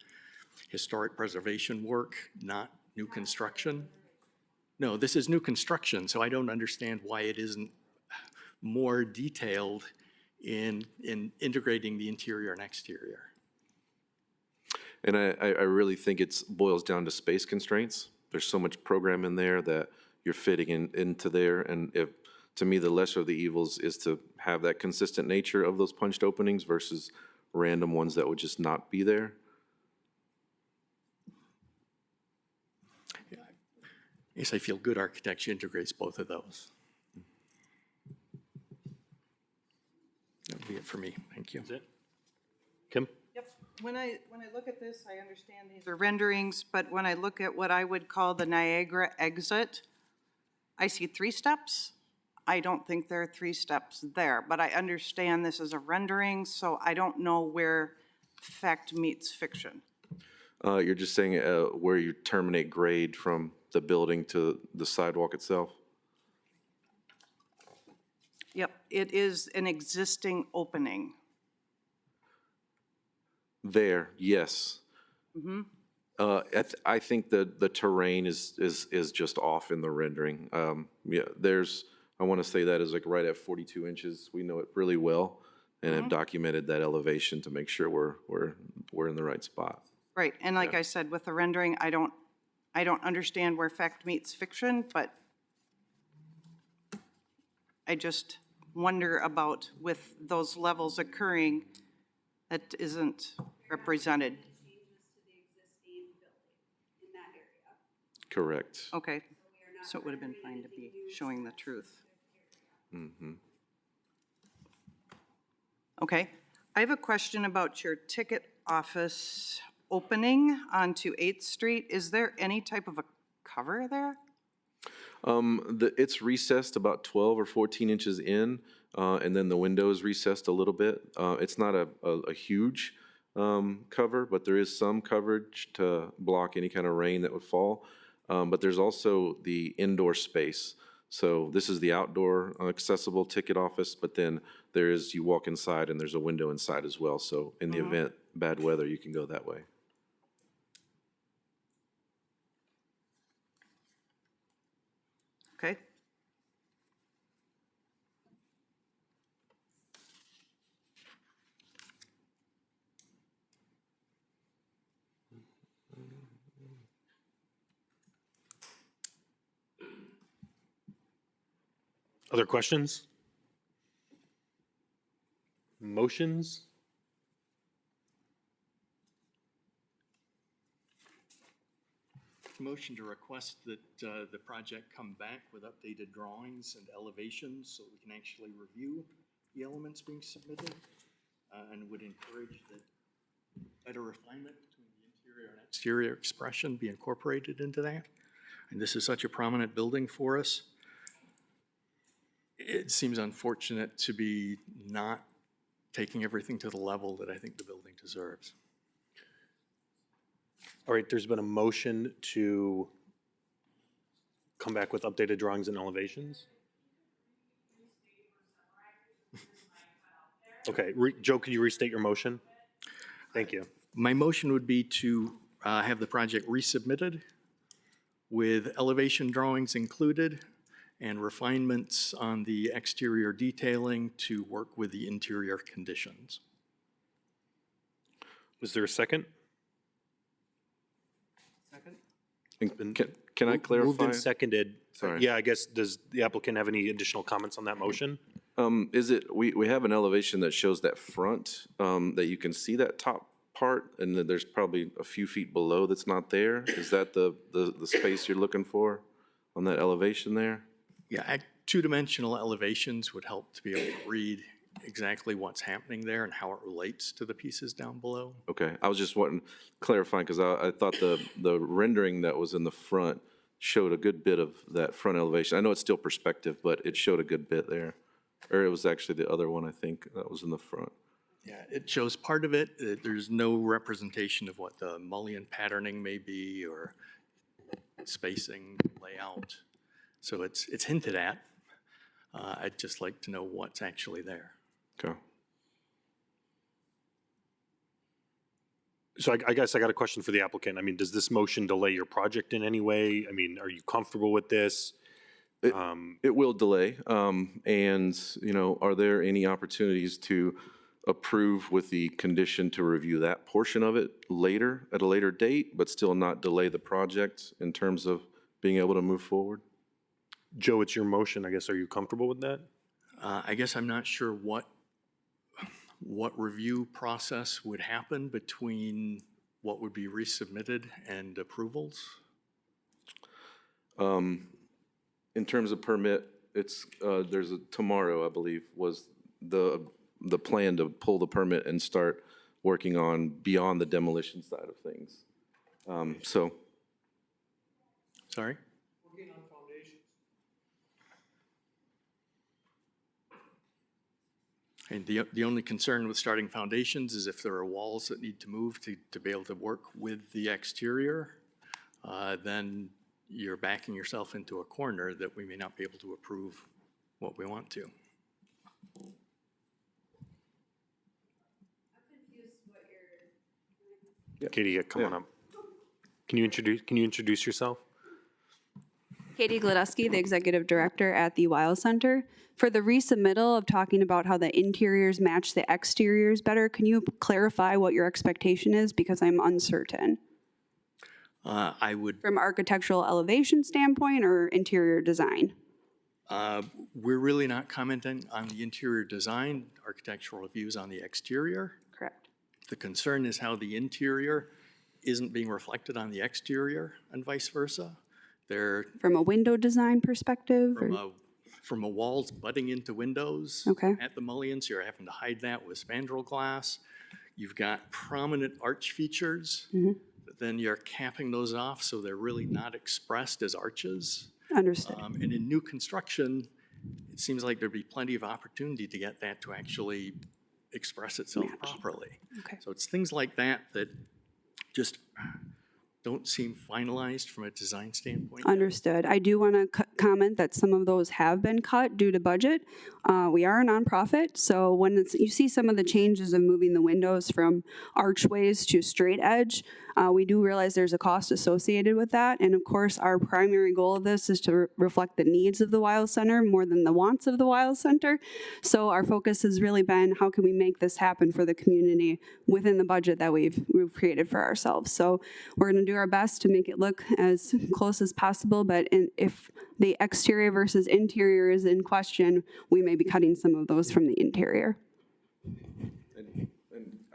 historic preservation work, not new construction. No, this is new construction, so I don't understand why it isn't more detailed in integrating the interior and exterior. And I really think it boils down to space constraints. There's so much program in there that you're fitting into there. And if, to me, the lesser of the evils is to have that consistent nature of those punched openings versus random ones that would just not be there. I guess I feel good architecture integrates both of those. That would be it for me. Thank you. Is it? Kim? Yep. When I look at this, I understand these are renderings, but when I look at what I would call the Niagara exit, I see 3 steps. I don't think there are 3 steps there, but I understand this is a rendering, so I don't know where fact meets fiction. You're just saying where you terminate grade from the building to the sidewalk itself? Yep, it is an existing opening. There, yes. I think the terrain is just off in the rendering. Yeah, I want to say that is like right at 42 inches. We know it really well and have documented that elevation to make sure we're in the right spot. Right, and like I said, with the rendering, I don't understand where fact meets fiction, but I just wonder about with those levels occurring, that isn't represented. Correct. Okay, so it would have been fine to be showing the truth. Okay, I have a question about your ticket office opening onto 8th Street. Is there any type of a cover there? It's recessed about 12 or 14 inches in, and then the window is recessed a little bit. It's not a huge cover, but there is some coverage to block any kind of rain that would fall. But there's also the indoor space. So this is the outdoor accessible ticket office, but then you walk inside and there's a window inside as well. So in the event, bad weather, you can go that way. Okay. Other questions? Motions? Motion to request that the project come back with updated drawings and elevations so we can actually review the elements being submitted, and would encourage that better refinement between the interior and exterior expression be incorporated into that. And this is such a prominent building for us. It seems unfortunate to be not taking everything to the level that I think the building deserves. All right, there's been a motion to come back with updated drawings and elevations. Okay, Joe, can you restate your motion? Thank you. My motion would be to have the project resubmitted with elevation drawings included and refinements on the exterior detailing to work with the interior conditions. Was there a second? And can I Moved clarify? and seconded. Sorry. Yeah, I guess, does the applicant have any additional comments on that motion? Is it, we have an elevation that shows that front, that you can see that top part, and then there's probably a few feet below that's not there? Is that the space you're looking for on that elevation there? Yeah, two-dimensional elevations would help to be able to read exactly what's happening there and how it relates to the pieces down below. Okay, I was just wanting, clarifying, because I thought the rendering that was in the front showed a good bit of that front elevation. I know it's still perspective, but it showed a good bit there. Or it was actually the other one, I think, that was in the front. Yeah, it shows part of it. There's no representation of what the mullion patterning may be or spacing, layout. So it's hinted at. I'd just like to know what's actually there. Okay. So I guess I got a question for the applicant. I mean, does this motion delay your project in any way? I mean, are you comfortable with this? It will delay, and, you know, are there any opportunities to approve with the condition to review that portion of it later, at a later date, but still not delay the project in terms of being able to move forward? Joe, it's your motion. I guess, are you comfortable with that? I guess I'm not sure what review process would happen between what would be resubmitted and approvals. In terms of permit, it's, there's tomorrow, I believe, was the plan to pull the permit and start working on beyond the demolition side of things. So, Sorry? And the only concern with starting foundations is if there are walls that need to move to be able to work with the exterior, then you're backing yourself into a corner that we may not be able to approve what we want to. Katie, come on up. Can you introduce yourself? Katie Gladusky, the Executive Director at the Wiles Center. For the resubmittal of talking about how the interiors match the exteriors better, can you clarify what your expectation is? Because I'm uncertain. I would, From architectural elevation standpoint or interior design? we're really not commenting on the interior design, architectural views on the exterior. Correct. The concern is how the interior isn't being reflected on the exterior and vice versa. They're From a window design perspective? or- from a walls butting into windows. Okay. At the mullions, you're having to hide that with spandrel glass. You've got prominent arch features, but then you're capping those off so they're really not expressed as arches. Understood. And in new construction, it seems like there'd be plenty of opportunity to get that to actually express itself properly. Okay. So it's things like that that just don't seem finalized from a design standpoint. Understood. I do want to comment that some of those have been cut due to budget. We are a nonprofit, so when you see some of the changes of moving the windows from archways to straight edge, we do realize there's a cost associated with that. And of course, our primary goal of this is to reflect the needs of the Wiles Center more than the wants of the Wiles Center. So our focus has really been, how can we make this happen for the community within the budget that we've created for ourselves? So we're going to do our best to make it look as close as possible, but if the exterior versus interior is in question, we may be cutting some of those from the interior. And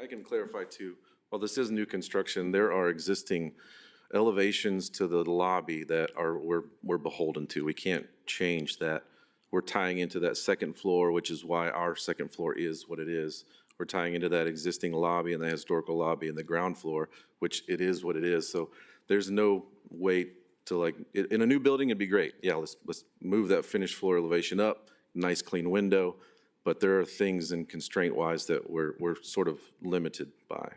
I can clarify too, while this is new construction, there are existing elevations to the lobby that we're beholden to. We can't change that. We're tying into that second floor, which is why our second floor is what it is. We're tying into that existing lobby and the historical lobby and the ground floor, which it is what it is. So there's no way to, like, in a new building, it'd be great. Yeah, let's move that finished floor elevation up, nice clean window. But there are things in constraint-wise that we're sort of limited by.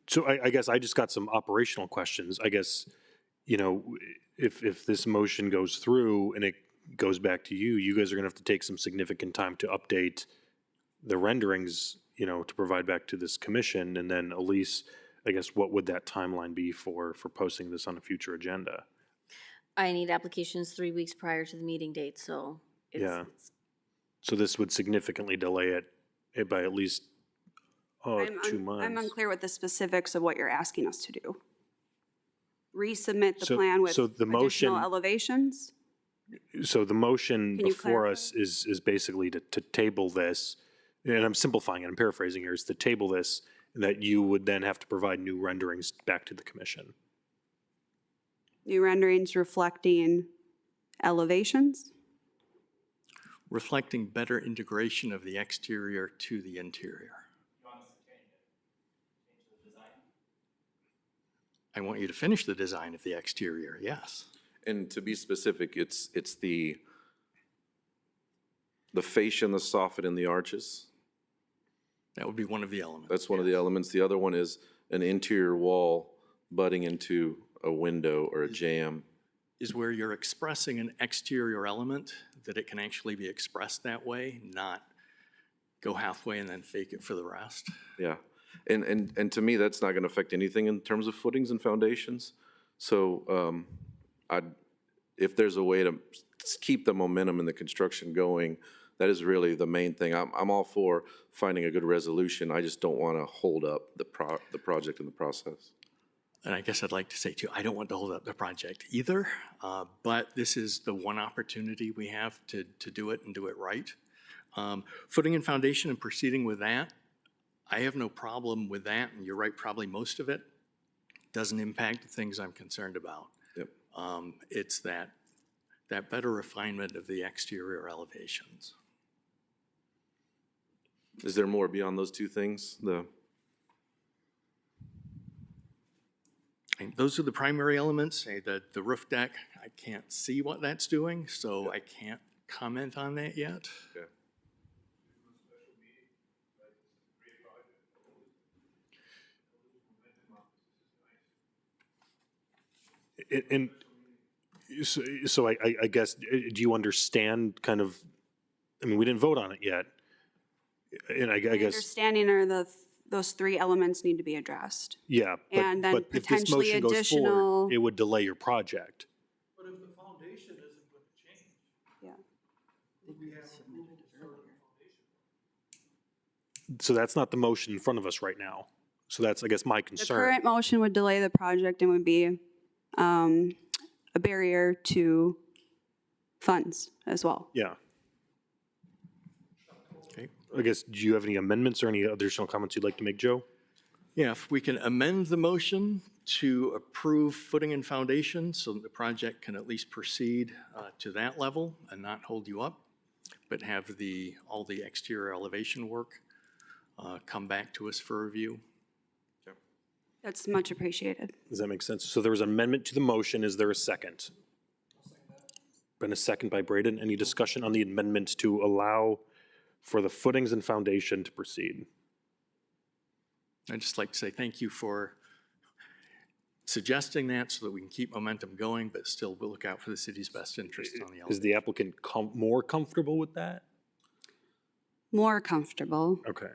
So I guess I just got some operational questions. I guess, you know, if this motion goes through and it goes back to you, you guys are gonna have to take some significant time to update the renderings, you know, to provide back to this commission. And then Elise, I guess, what would that timeline be for posting this on a future agenda? I need applications 3 weeks prior to the meeting date, so Yeah. it's So this would significantly delay it by at least, 2 months. I'm unclear with the specifics of what you're asking us to do. Resubmit the So- plan with so the additional motion- elevations? So the motion Can you before us is basically to table this, and I'm simplifying it, I'm paraphrasing here, is to table this, that you would then have to provide new renderings back to the commission. New renderings reflecting elevations? Reflecting better integration of the exterior to the interior. I want you to finish the design of the exterior, yes. And to be specific, it's the fascia and the soffit and the arches. That would be one of the elements. That's one of the elements. The other one is an interior wall butting into a window or a jamb. Is where you're expressing an exterior element, that it can actually be expressed that way, not go halfway and then fake it for the rest. Yeah. And to me, that's not gonna affect anything in terms of footings and foundations. So, if there's a way to keep the momentum in the construction going, that is really the main thing. I'm all for finding a good resolution. I just don't wanna hold up the project in the process. And I guess I'd like to say too, I don't want to hold up the project either, but this is the one opportunity we have to do it and do it right. Footing and foundation and proceeding with that, I have no problem with that, and you're right, probably most of it doesn't impact the things I'm concerned about. Yep. It's that better refinement of the exterior elevations. Is there more beyond those two things? And those are the primary elements. The roof deck, I can't see what that's doing, so I can't comment on that yet. Okay. And so I guess, do you understand kind of, I mean, we didn't vote on it yet. And I My guess, understanding are those three elements need to be addressed. yeah. And then but if this potentially motion goes forward, additional- it would delay your project. But if the foundation isn't going to change, Yeah. we have approval to start the foundation. So that's not the motion in front of us right now. So that's, I guess, my The concern. current motion would delay the project and would be a barrier to funds as well. Yeah. Okay. I guess, do you have any amendments or any additional comments you'd like to make, Joe? Yeah, if we can amend the motion to approve footing and foundation so that the project can at least proceed to that level and not hold you up, but have all the exterior elevation work come back to us for review. That's much appreciated. Does that make sense? So there was an amendment to the motion. Is there a second? Been a second by Braden. Any discussion on the amendment to allow for the footings and foundation to proceed? I'd just like to say thank you for suggesting that so that we can keep momentum going, but still we'll look out for the city's best interest on the Is elevation. the applicant more comfortable with that? More comfortable. Okay.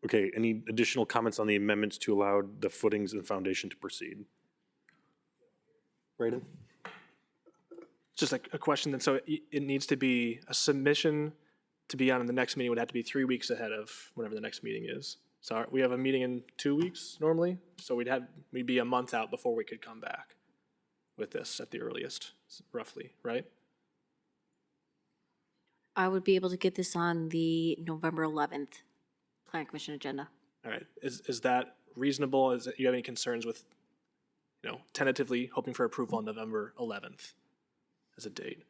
Okay, any additional comments on the amendments to allow the footings and foundation to proceed? Braden? Just a question then, so it needs to be a submission to be on in the next meeting would have to be 3 weeks ahead of whenever the next meeting is. So we have a meeting in 2 weeks normally, so we'd be a month out before we could come back with this at the earliest, roughly, right? I would be able to get this on the November 11th Plan Commission agenda. All right, is that reasonable? Do you have any concerns with, tentatively hoping for approval on November 11th as a date?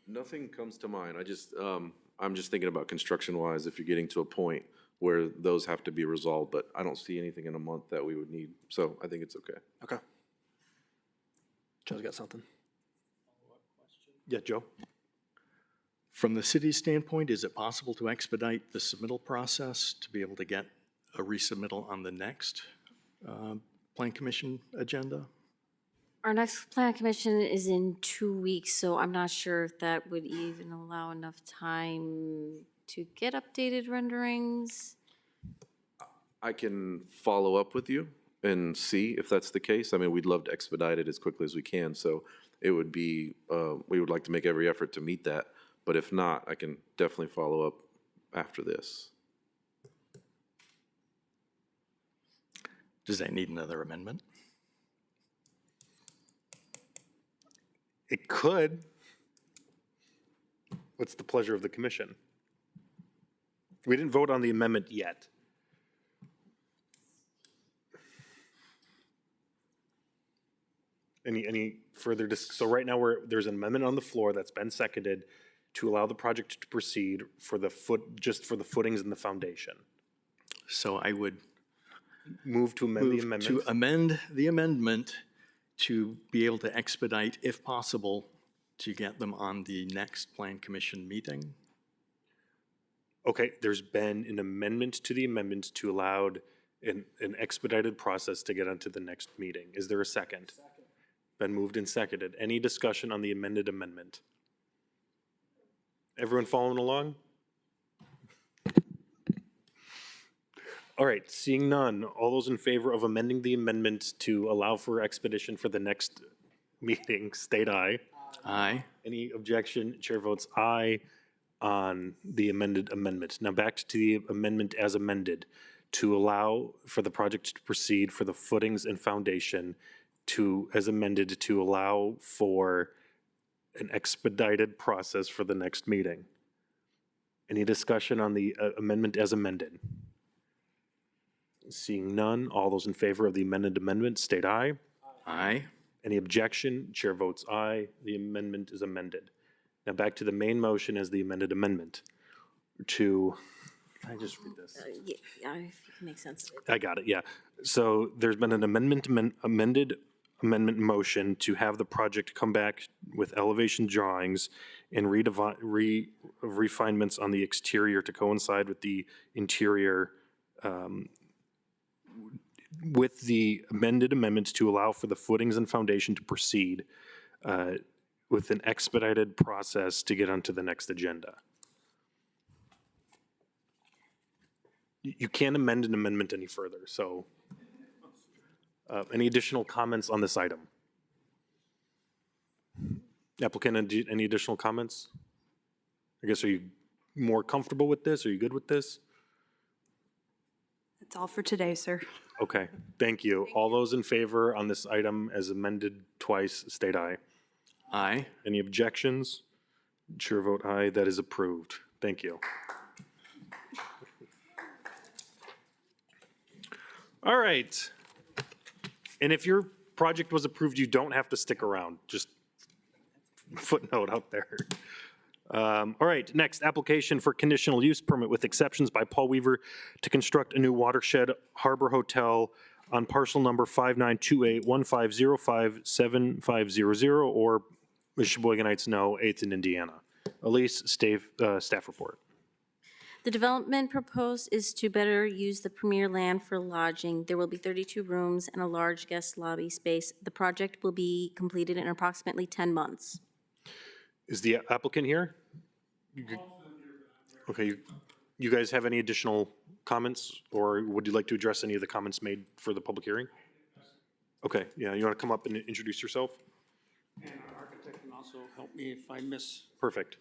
Nothing comes to mind. I'm just thinking about construction-wise, if you're getting to a point where those have to be resolved, but I don't see anything in a month that we would need, so I think it's okay. Okay. Joe's got something. Yeah, Joe? From the city's standpoint, is it possible to expedite the submittal process to be able to get a resubmittal on the next Plan Commission agenda? Our next Plan Commission is in 2 weeks, so I'm not sure if that would even allow enough time to get updated renderings. I can follow up with you and see if that's the case. I mean, we'd love to expedite it as quickly as we can, so it would be, we would like to make every effort to meet that. But if not, I can definitely follow up after this. Does that need another amendment? It could. What's the pleasure of the commission? We didn't vote on the amendment yet. Any further, so right now there's an amendment on the floor that's been seconded to allow the project to proceed for just for the footings and the foundation. So I would Move to amend the move amendment. to amend the amendment to be able to expedite, if possible, to get them on the next Plan Commission meeting. Okay, there's been an amendment to the amendment to allow an expedited process to get onto the next meeting. Is there a second? Been moved and seconded. Any discussion on the amended amendment? Everyone following along? All right, seeing none, all those in favor of amending the amendment to allow for expedition for the next meeting, state aye. Aye. Any objection? Chair votes aye on the amended amendment. Now back to the amendment as amended, to allow for the project to proceed for the footings and foundation as amended, to allow for an expedited process for the next meeting. Any discussion on the amendment as amended? Seeing none, all those in favor of the amended amendment state aye. Aye. Any objection? Chair votes aye. The amendment is amended. Now back to the main motion as the amended amendment. Can I just read this? Yeah, it makes sense. I got it, yeah. So there's been an amendment motion to have the project come back with elevation drawings and refinements on the exterior to coincide with the interior, with the amended amendments to allow for the footings and foundation to proceed with an expedited process to get onto the next agenda. You can't amend an amendment any further, so any additional comments on this item? Applicant, any additional comments? I guess, are you more comfortable with this? Are you good with this? That's all for today, sir. Okay, thank you. All those in favor on this item as amended twice, state aye. Aye. Any objections? Chair vote aye, that is approved. Thank you. All right. And if your project was approved, you don't have to stick around. Just footnote out there. All right, next, application for conditional use permit with exceptions by Paul Weaver to construct a new watershed harbor hotel on parcel number 592815057500 or as Sheboygonites know, 8th in Indiana. Elise, staff report. The development proposed is to better use the premier land for lodging. There will be 32 rooms and a large guest lobby space. The project will be completed in approximately 10 months. Is the applicant here? Okay, you guys have any additional comments, or would you like to address any of the comments made for the public hearing? Okay, yeah, you want to come up and introduce yourself? And our architect can also help me if I miss. Perfect.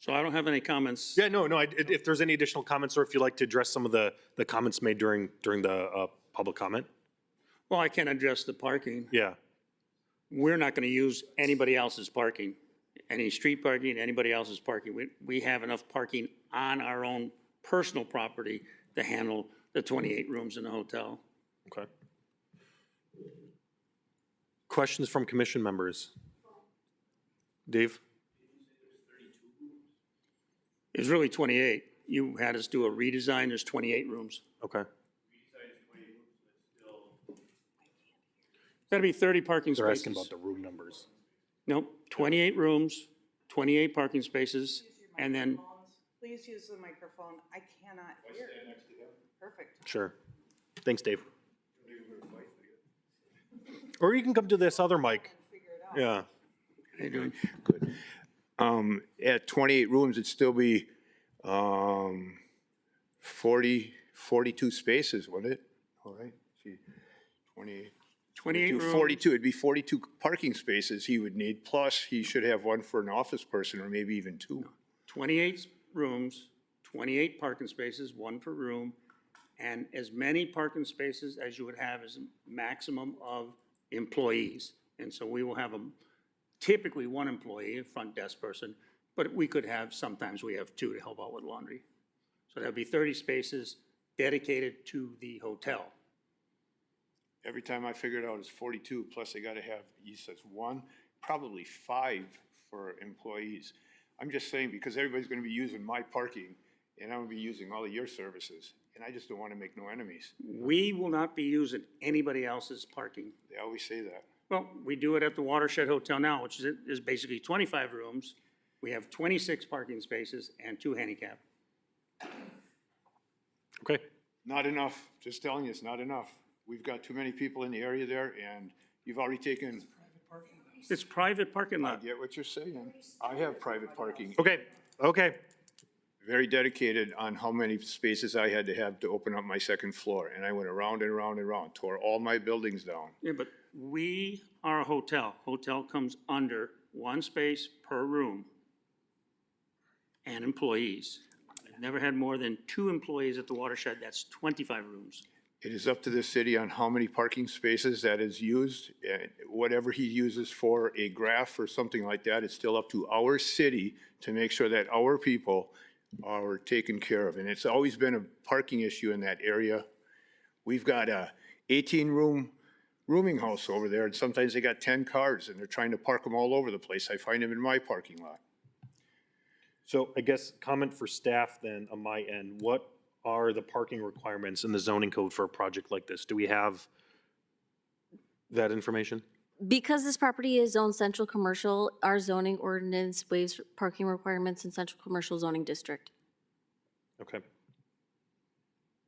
So I don't have any comments. Yeah, no, if there's any additional comments, or if you'd like to address some of the comments made during the public comment? Well, I can address the parking. Yeah, We're not going to use anybody else's parking, any street parking, anybody else's parking. We have enough parking on our own personal property to handle the 28 rooms in the hotel. okay. Questions from commission members? Dave? It's really 28. You had us do a redesign, there's 28 rooms. Okay. That'd be 30 parking They're asking spaces. about the room numbers. Nope, 28 rooms, 28 parking spaces, and then Please use the microphone. I cannot hear. Perfect. Sure. Thanks, Dave. Or you can come to this other mic. Yeah. How you doing? Good. At 28 rooms, it'd still be 42 spaces, wouldn't it? All right, see, 28. 28 rooms. 42, it'd be 42 parking spaces he would need, plus he should have one for an office person, or maybe even two. 28 rooms, 28 parking spaces, one per room, and as many parking spaces as you would have as a maximum of employees. And so we will have typically one employee, a front desk person, but we could have, sometimes we have two to help out with laundry. So that'd be 30 spaces dedicated to the hotel. Every time I figured out it's 42, plus they gotta have, he says one, probably 5 for employees. I'm just saying, because everybody's gonna be using my parking, and I'm gonna be using all of your services, and I just don't wanna make no enemies. We will not be using anybody else's parking. They always say that. Well, we do it at the Watershed Hotel now, which is basically 25 rooms. We have 26 parking spaces and 2 handicap. Okay. Not enough, just telling you, it's not enough. We've got too many people in the area there, and you've already taken, It's private parking I lot. get what you're saying. I have private parking. Okay. Okay. Very dedicated on how many spaces I had to have to open up my second floor, and I went around and around and around, tore all my buildings down. Yeah, but we are a hotel. Hotel comes under 1 space per room and employees. I've never had more than 2 employees at the Watershed. That's 25 rooms. It is up to the city on how many parking spaces that is used, and whatever he uses for a graph or something like that, it's still up to our city to make sure that our people are taken care of. And it's always been a parking issue in that area. We've got a 18-rooming house over there, and sometimes they got 10 cars, and they're trying to park them all over the place. I find them in my parking lot. So I guess comment for staff then on my end, what are the parking requirements in the zoning code for a project like this? Do we have that information? Because this property is zoned central commercial, our zoning ordinance waives parking requirements in central commercial zoning district. Okay.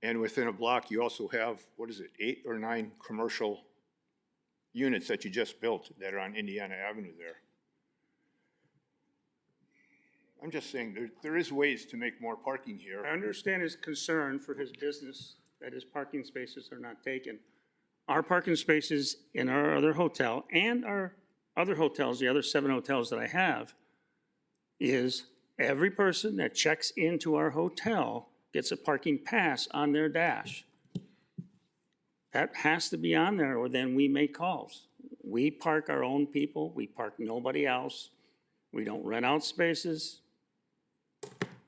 And within a block, you also have, 8 or 9 commercial units that you just built that are on Indiana Avenue there. I'm just saying, there is ways to make more parking here. I understand his concern for his business, that his parking spaces are not taken. Our parking spaces in our other hotel and our other hotels, the other 7 hotels that I have, is every person that checks into our hotel gets a parking pass on their dash. That has to be on there, or then we make calls. We park our own people, we park nobody else. We don't rent out spaces.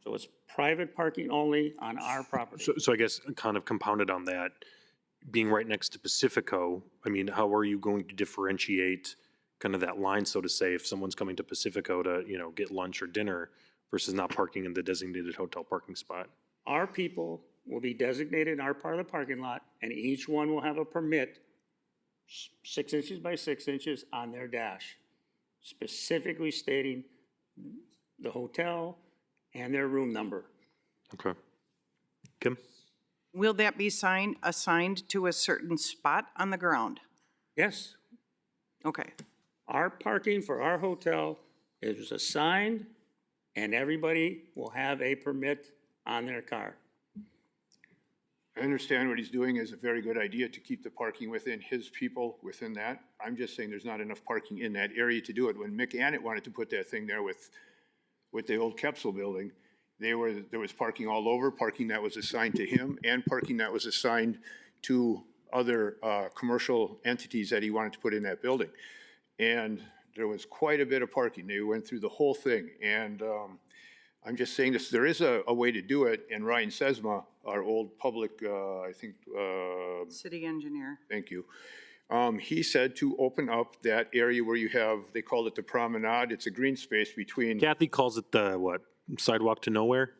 So it's private parking only on our property. So I guess kind of compounded on that, being right next to Pacifico, I mean, how are you going to differentiate kind of that line, so to say, if someone's coming to Pacifico to, get lunch or dinner versus not parking in the designated hotel parking spot? Our people will be designated in our part of the parking lot, and each one will have a permit 6 inches by 6 inches on their dash, specifically stating the hotel and their room number. Okay. Kim? Will that be assigned to a certain spot on the ground? Yes, Okay. our parking for our hotel is assigned, and everybody will have a permit on their car. I understand what he's doing is a very good idea to keep the parking within his people within that. I'm just saying there's not enough parking in that area to do it. When Mick Annett wanted to put that thing there with the old Capsule building, there was parking all over, parking that was assigned to him and parking that was assigned to other commercial entities that he wanted to put in that building. And there was quite a bit of parking. They went through the whole thing. And I'm just saying this, there is a way to do it. And Ryan Sesma, our old public, City engineer. thank you. He said to open up that area where you have, they call it the promenade. It's a green space between, Kathy calls it the, sidewalk to nowhere?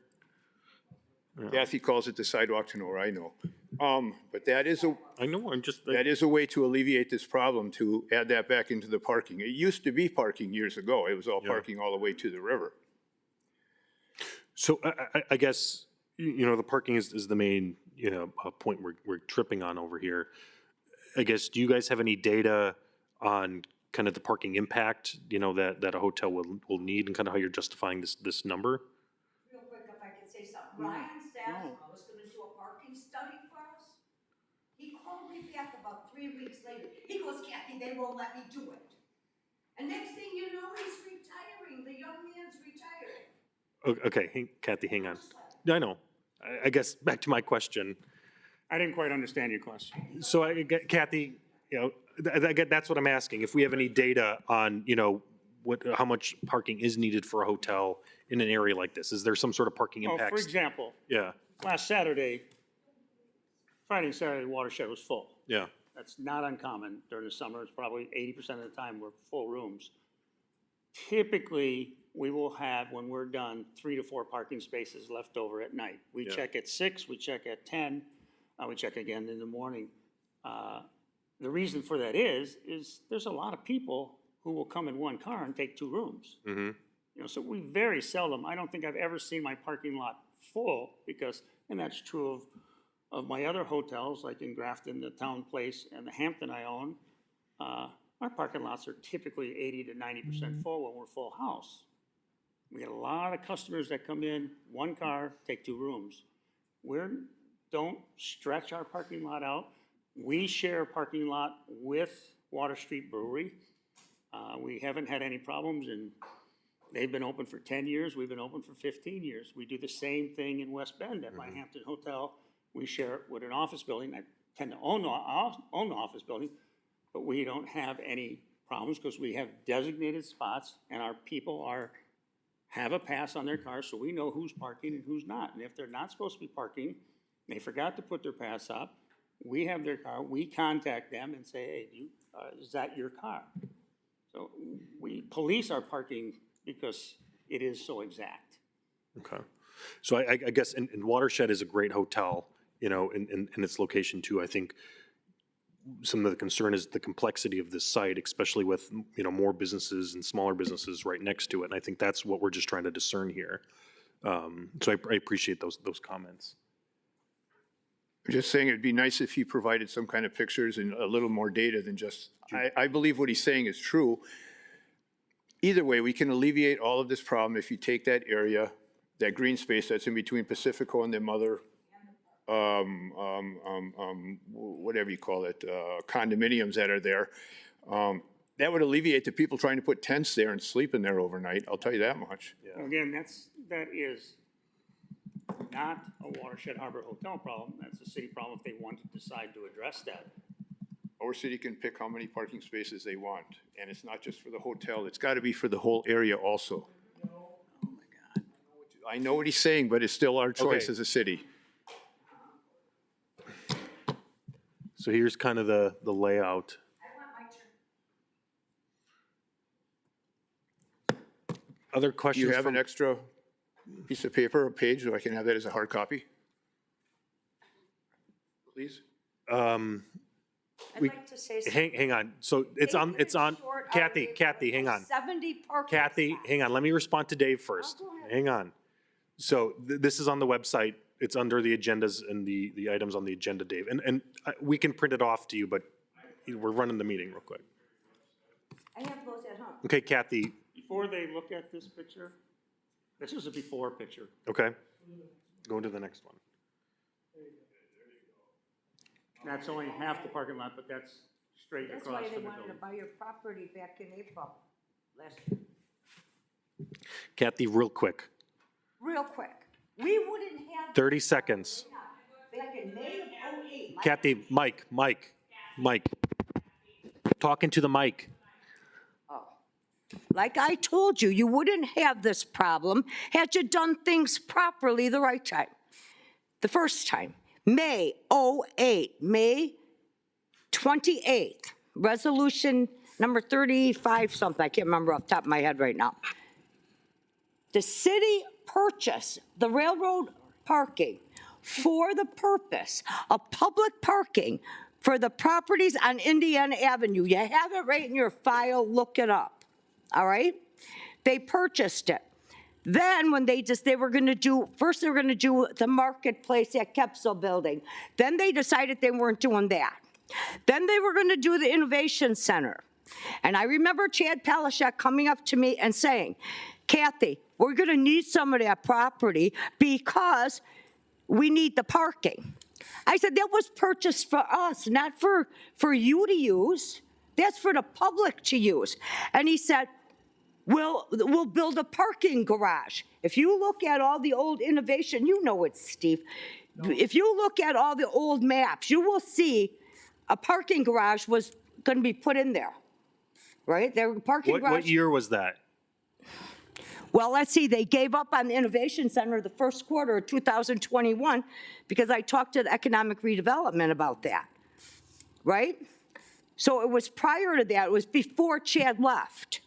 Kathy calls it the sidewalk to nowhere, I know. But that is I know, that is a way to alleviate this problem, to add that back into the parking. It used to be parking years ago. It was all parking all the way to the river. So I guess, the parking is the main, point we're tripping on over here. I guess, do you guys have any data on kind of the parking impact, you know, that a hotel will need and kind of how you're justifying this number? Real quick, if I could say something. Ryan Sasma was gonna do a parking study for us. He called me back about 3 weeks later. He goes, Kathy, they won't let me do it. And next thing you know, he's retiring. The young man's retiring. Okay, Kathy, hang on. I know. I guess back to my question. I didn't quite understand your question. So Kathy, you know, that's what I'm asking. If we have any data on, you know, how much parking is needed for a hotel in an area like this? Is there some sort of parking Oh, impact? for example, Yeah, last Saturday, Friday and Saturday, Watershed was full. yeah. That's not uncommon during the summer. It's probably 80% of the time we're full rooms. Typically, we will have, when we're done, 3 to 4 parking spaces left over at night. We Yeah. check at 6, we check at 10, we check again in the morning. The reason for that is there's a lot of people who will come in one car and take 2 rooms. Mm-hmm. You know, so we very seldom, I don't think I've ever seen my parking lot full because, and that's true of my other hotels, like in Grafton, the Town Place, and the Hampton I own. Our parking lots are typically 80 to 90% full when we're full house. We get a lot of customers that come in, one car, take 2 rooms. Don't stretch our parking lot out. We share a parking lot with Water Street Brewery. We haven't had any problems, and they've been open for 10 years. We've been open for 15 years. We do the same thing in West Bend at my Hampton Hotel. We share it with an office building. I tend to own the office building, but we don't have any problems because we have designated spots and our people have a pass on their car, so we know who's parking and who's not. And if they're not supposed to be parking, they forgot to put their pass up, we have their car, we contact them and say, hey, is that your car? So we police our parking because it is so exact. Okay. So I guess, and Watershed is a great hotel, you know, in its location too. I think some of the concern is the complexity of this site, especially with, you know, more businesses and smaller businesses right next to it. And I think that's what we're just trying to discern here. So I appreciate those comments. I'm just saying it'd be nice if he provided some kind of pictures and a little more data than just, I believe what he's saying is true. Either way, we can alleviate all of this problem if you take that area, that green space that's in between Pacifico and them other, whatever you call it, condominiums that are there. That would alleviate the people trying to put tents there and sleep in there overnight, I'll tell you that much. Again, that is not a Watershed Harbor Hotel problem. That's a city problem if they want to decide to address that. Our city can pick how many parking spaces they want, and it's not just for the hotel, it's gotta be for the whole area also. Oh, my God. I know what he's saying, but it's still our choice Okay. as a city. So here's kind of the layout. Other Do questions? you have from- an extra piece of paper, a page, so I can have that as a hard copy? Please? I'd like to say something. Hang on. So it's on, Kathy, hang on. 70 parking Kathy, spots. hang on. Let me respond to Dave first. go ahead. Hang on. So this is on the website. It's under the agendas and the items on the agenda, Dave. And we can print it off to you, but we're running the meeting real quick. I have those at home. Okay, Kathy, Before they look at this picture, this is a before picture. okay? Go to the next one. That's only half the parking lot, but that's straight That's across why they from the wanted to building. buy your property back in April last year. Kathy, real quick, Real quick. We wouldn't have. 30 seconds. Back in May of '08. Kathy, Mike. Talking to the mic. Like I told you, you wouldn't have this problem had you done things properly the right time. The first time, May 08, May 28th, resolution number 35 something, I can't remember off the top of my head right now. The city purchased the railroad parking for the purpose of public parking for the properties on Indiana Avenue. You have it right in your file, look it up. All right? They purchased it. Then when they were gonna do, first they were gonna do the marketplace at Kepsel Building. Then they decided they weren't doing that. Then they were gonna do the Innovation Center. And I remember Chad Palashek coming up to me and saying, Kathy, we're going to need some of that property because we need the parking. I said, that was purchased for us, not for you to use. That's for the public to use. And he said, we'll build a parking garage. If you look at all the old innovation, you know it, Steve. If you look at all the old maps, you will see a parking garage was going to be put in there, right? There were parking garage. What year was that? Well, let's see, they gave up on the Innovation Center the first quarter of 2021 because I talked to the Economic Redevelopment about that, right? So it was prior to that, it was before Chad left.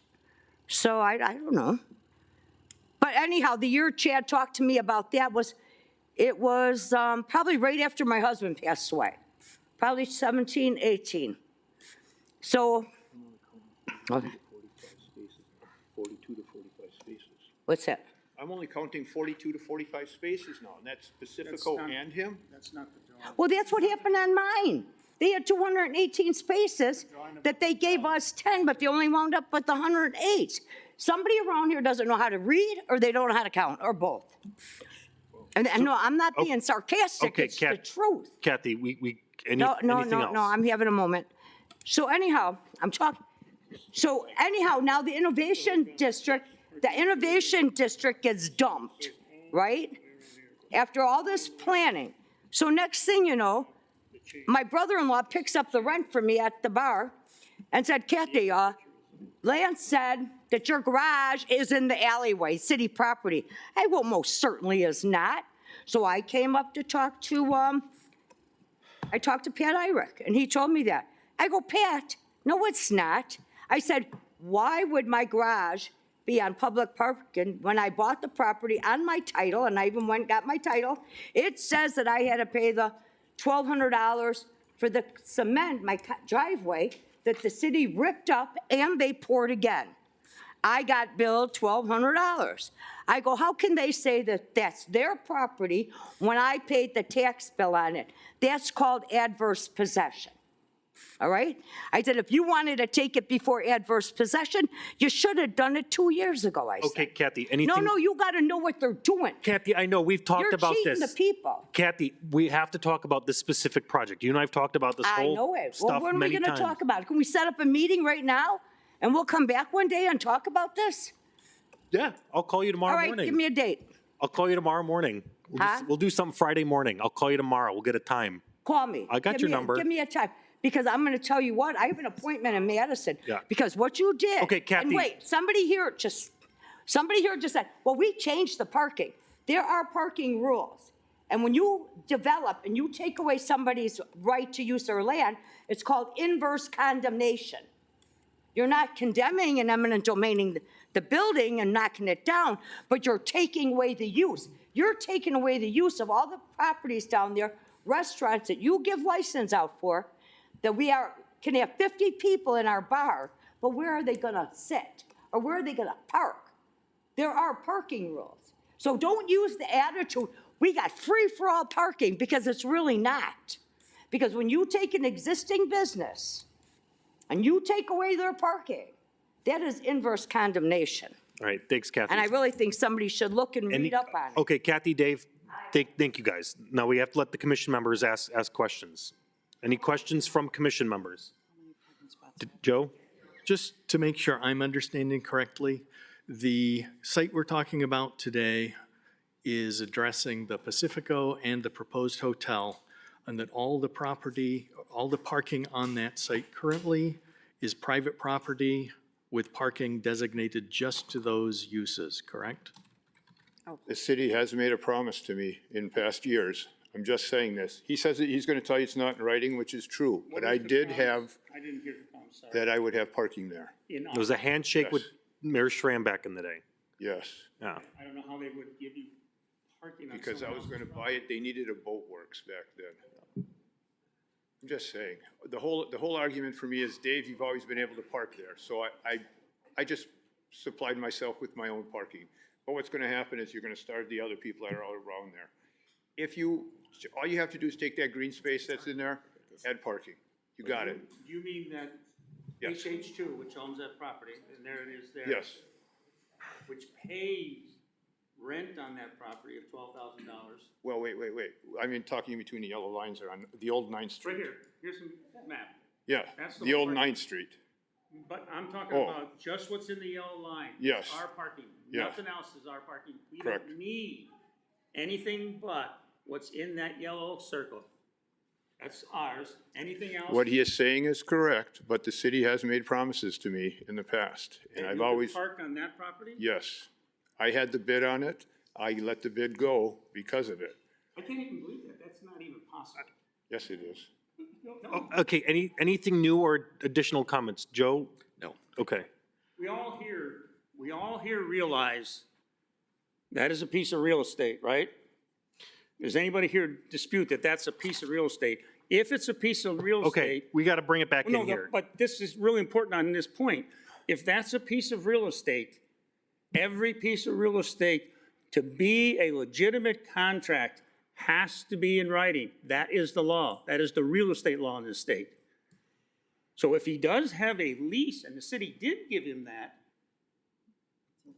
So I don't know. But anyhow, the year Chad talked to me about that was probably right after my husband passed away, probably 17, 18. So, 42 to 45 spaces. what's that? I'm only counting 42 to 45 spaces now, and that's Pacifico and him? That's not the drawing. Well, that's what happened on mine. They had 218 spaces that they gave us 10, but they only wound up with 108. Somebody around here doesn't know how to read, or they don't know how to count, or both. And no, I'm not being sarcastic, Okay, it's the truth. Kathy, anything else? No, I'm having a moment. So anyhow, now the Innovation District gets dumped, right? After all this planning. So next thing you know, my brother-in-law picks up the rent for me at the bar and said, Kathy, Lance said that your garage is in the alleyway, city property. I go, most certainly is not. So I came up to talk to, I talked to Pat Irick, and he told me that. I go, Pat, no, it's not. I said, why would my garage be on public parking when I bought the property on my title, and I even went and got my title? It says that I had to pay the $1,200 for the cement, my driveway, that the city ripped up and they poured again. I got billed $1,200. I go, how can they say that that's their property when I paid the tax bill on it? That's called adverse possession. All right? I said, if you wanted to take it before adverse possession, you should have done it 2 years ago, I said. Okay, Kathy, anything? No, you got to know what they're doing. Kathy, I know, we've talked about this. You're cheating the people. Kathy, we have to talk about this specific project. You and I have talked about this I whole know it. stuff Well, when are we many going to times. talk about it? Can we set up a meeting right now, and we'll come back one day and talk about this? Yeah, I'll call you tomorrow All right, morning. give me a date. I'll call you tomorrow morning. We'll do something Friday morning. I'll call you tomorrow. We'll get a time. Call me. I got your number. Give me a time. Because I'm going to tell you what, I have an appointment in Madison. Yeah. Because what you did. Okay, Kathy. And wait, somebody here just said, well, we changed the parking. There are parking rules. And when you develop and you take away somebody's right to use their land, it's called inverse condemnation. You're not condemning and eminent domaining the building and knocking it down, but you're taking away the use. You're taking away the use of all the properties down there, restaurants that you give license out for, that can have 50 people in our bar, but where are they gonna sit? Or where are they gonna park? There are parking rules. So don't use the attitude, we got free-for-all parking, because it's really not. Because when you take an existing business and you take away their parking, that is inverse condemnation. All right, thanks, Kathy. And I really think somebody should look and read up on it. Okay, Kathy, Dave, thank you guys. Now we have to let the commission members ask questions. Any questions from commission members? Joe? Just to make sure I'm understanding correctly, the site we're talking about today is addressing the Pacifico and the proposed hotel, and that all the property, all the parking on that site currently is private property with parking designated just to those uses, correct? The city has made a promise to me in past years. I'm just saying this. He says that he's going to tell you it's not in writing, which is true, but I did have, I didn't hear the promise, sorry. that I would have parking there. It was a handshake with Mayor Schramm back in the day. Yes, Yeah. I don't know how they would give you parking on because I someone was else's going to buy it. They needed a boat works back then. I'm just saying. The whole argument for me is, Dave, you've always been able to park there. So I just supplied myself with my own parking. But what's going to happen is you're going to starve the other people that are all around there. All you have to do is take that green space that's in there, add parking. You got it. Do you mean that Yes. HH2, which owns that property, and there it is there. Yes, Which pays rent on that property of $12,000. well, wait. I mean, talking between the yellow lines there on the old 9th Street. Right here, here's the map. Yeah, That's the the old part. 9th Street. But I'm talking Oh. about just what's in the yellow line. Yes. Our parking. Yes. Nothing else is our parking. We Correct. don't need anything but what's in that yellow circle. That's ours. Anything else? What he is saying is correct, but the city has made promises to me in the past, and that I've you can always, park on that property? yes. I had the bid on it. I let the bid go because of it. I can't even believe that. That's not even possible. Yes, it is. No. Okay, anything new or additional comments? Joe? No. Okay. We all here realize that is a piece of real estate, right? Does anybody here dispute that that's a piece of real estate? If it's a piece of real Okay, estate. we got to bring it back in No, here. but this is really important on this point. If that's a piece of real estate, every piece of real estate, to be a legitimate contract, has to be in writing. That is the law. That is the real estate law in this state. So if he does have a lease, and the city did give him that,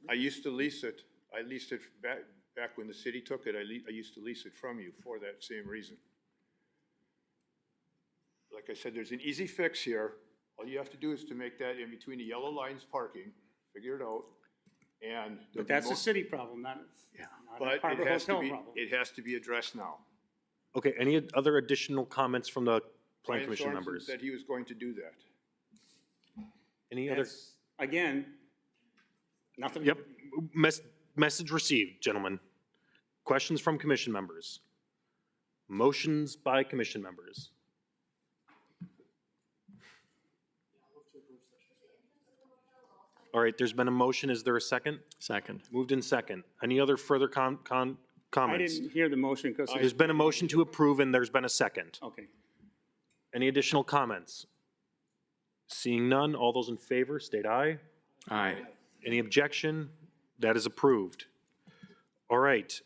I used to lease it. I leased it back when the city took it. I used to lease it from you for that same reason. Like I said, there's an easy fix here. All you have to do is to make that in between the yellow lines parking, figure it out, and. but that's a city problem, not a But Harbor it has to Hotel be, problem. it has to be addressed now. Okay, any other additional comments from the Plan Brian Commission Sorensen members? said he was going to do that. Any other? That's, again, nothing. Yep. Message received, gentlemen. Questions from commission members? Motions by commission members? All right, there's been a motion. Is there a second? Second. Moved in second. Any other further I comments? didn't hear the motion because. There's been a motion to approve and there's been a second. Okay. Any additional comments? Seeing none, all those in favor state aye. Aye. Any objection? That is approved. All right,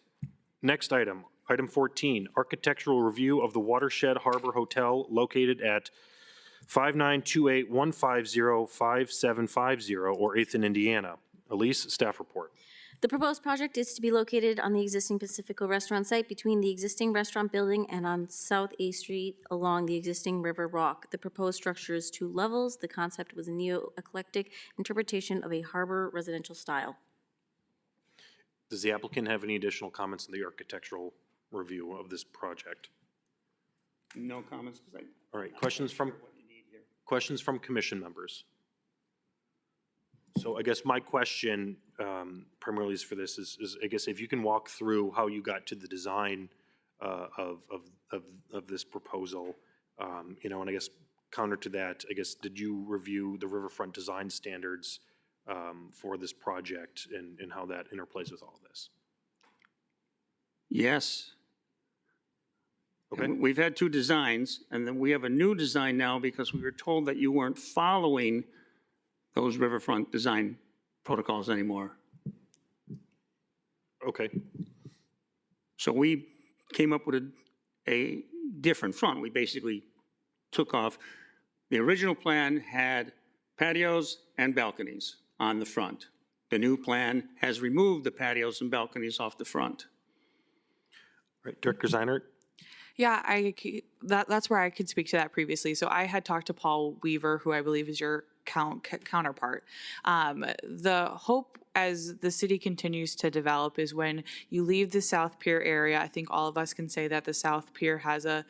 next item, item 14, architectural review of the Watershed Harbor Hotel located at 5928-150-5750 or 8th in Indiana. Elise, staff report. The proposed project is to be located on the existing Pacifico restaurant site between the existing restaurant building and on South A Street along the existing River Walk. The proposed structure is 2 levels. The concept was a neo-eclectic interpretation of a harbor residential style. Does the applicant have any additional comments on the architectural review of this project? No comments because All right, questions from commission members? So I guess my question primarily is for this is I guess if you can walk through how you got to the design of this proposal, you know, and I guess counter to that, I guess, did you review the riverfront design standards for this project and how that interplays with all of this? yes. Okay. And we've had 2 designs, and then we have a new design now because we were told that you weren't following those riverfront design protocols anymore. Okay. So we came up with a different front. We basically took off. The original plan had patios and balconies on the front. The new plan has removed the patios and balconies off the front. All right, Director Zeinert? Yeah, that's where I could speak to that previously. So I had talked to Paul Weaver, who I believe is your counterpart. The hope as the city continues to develop is when you leave the South Pier area, I think all of us can say that the South Pier has a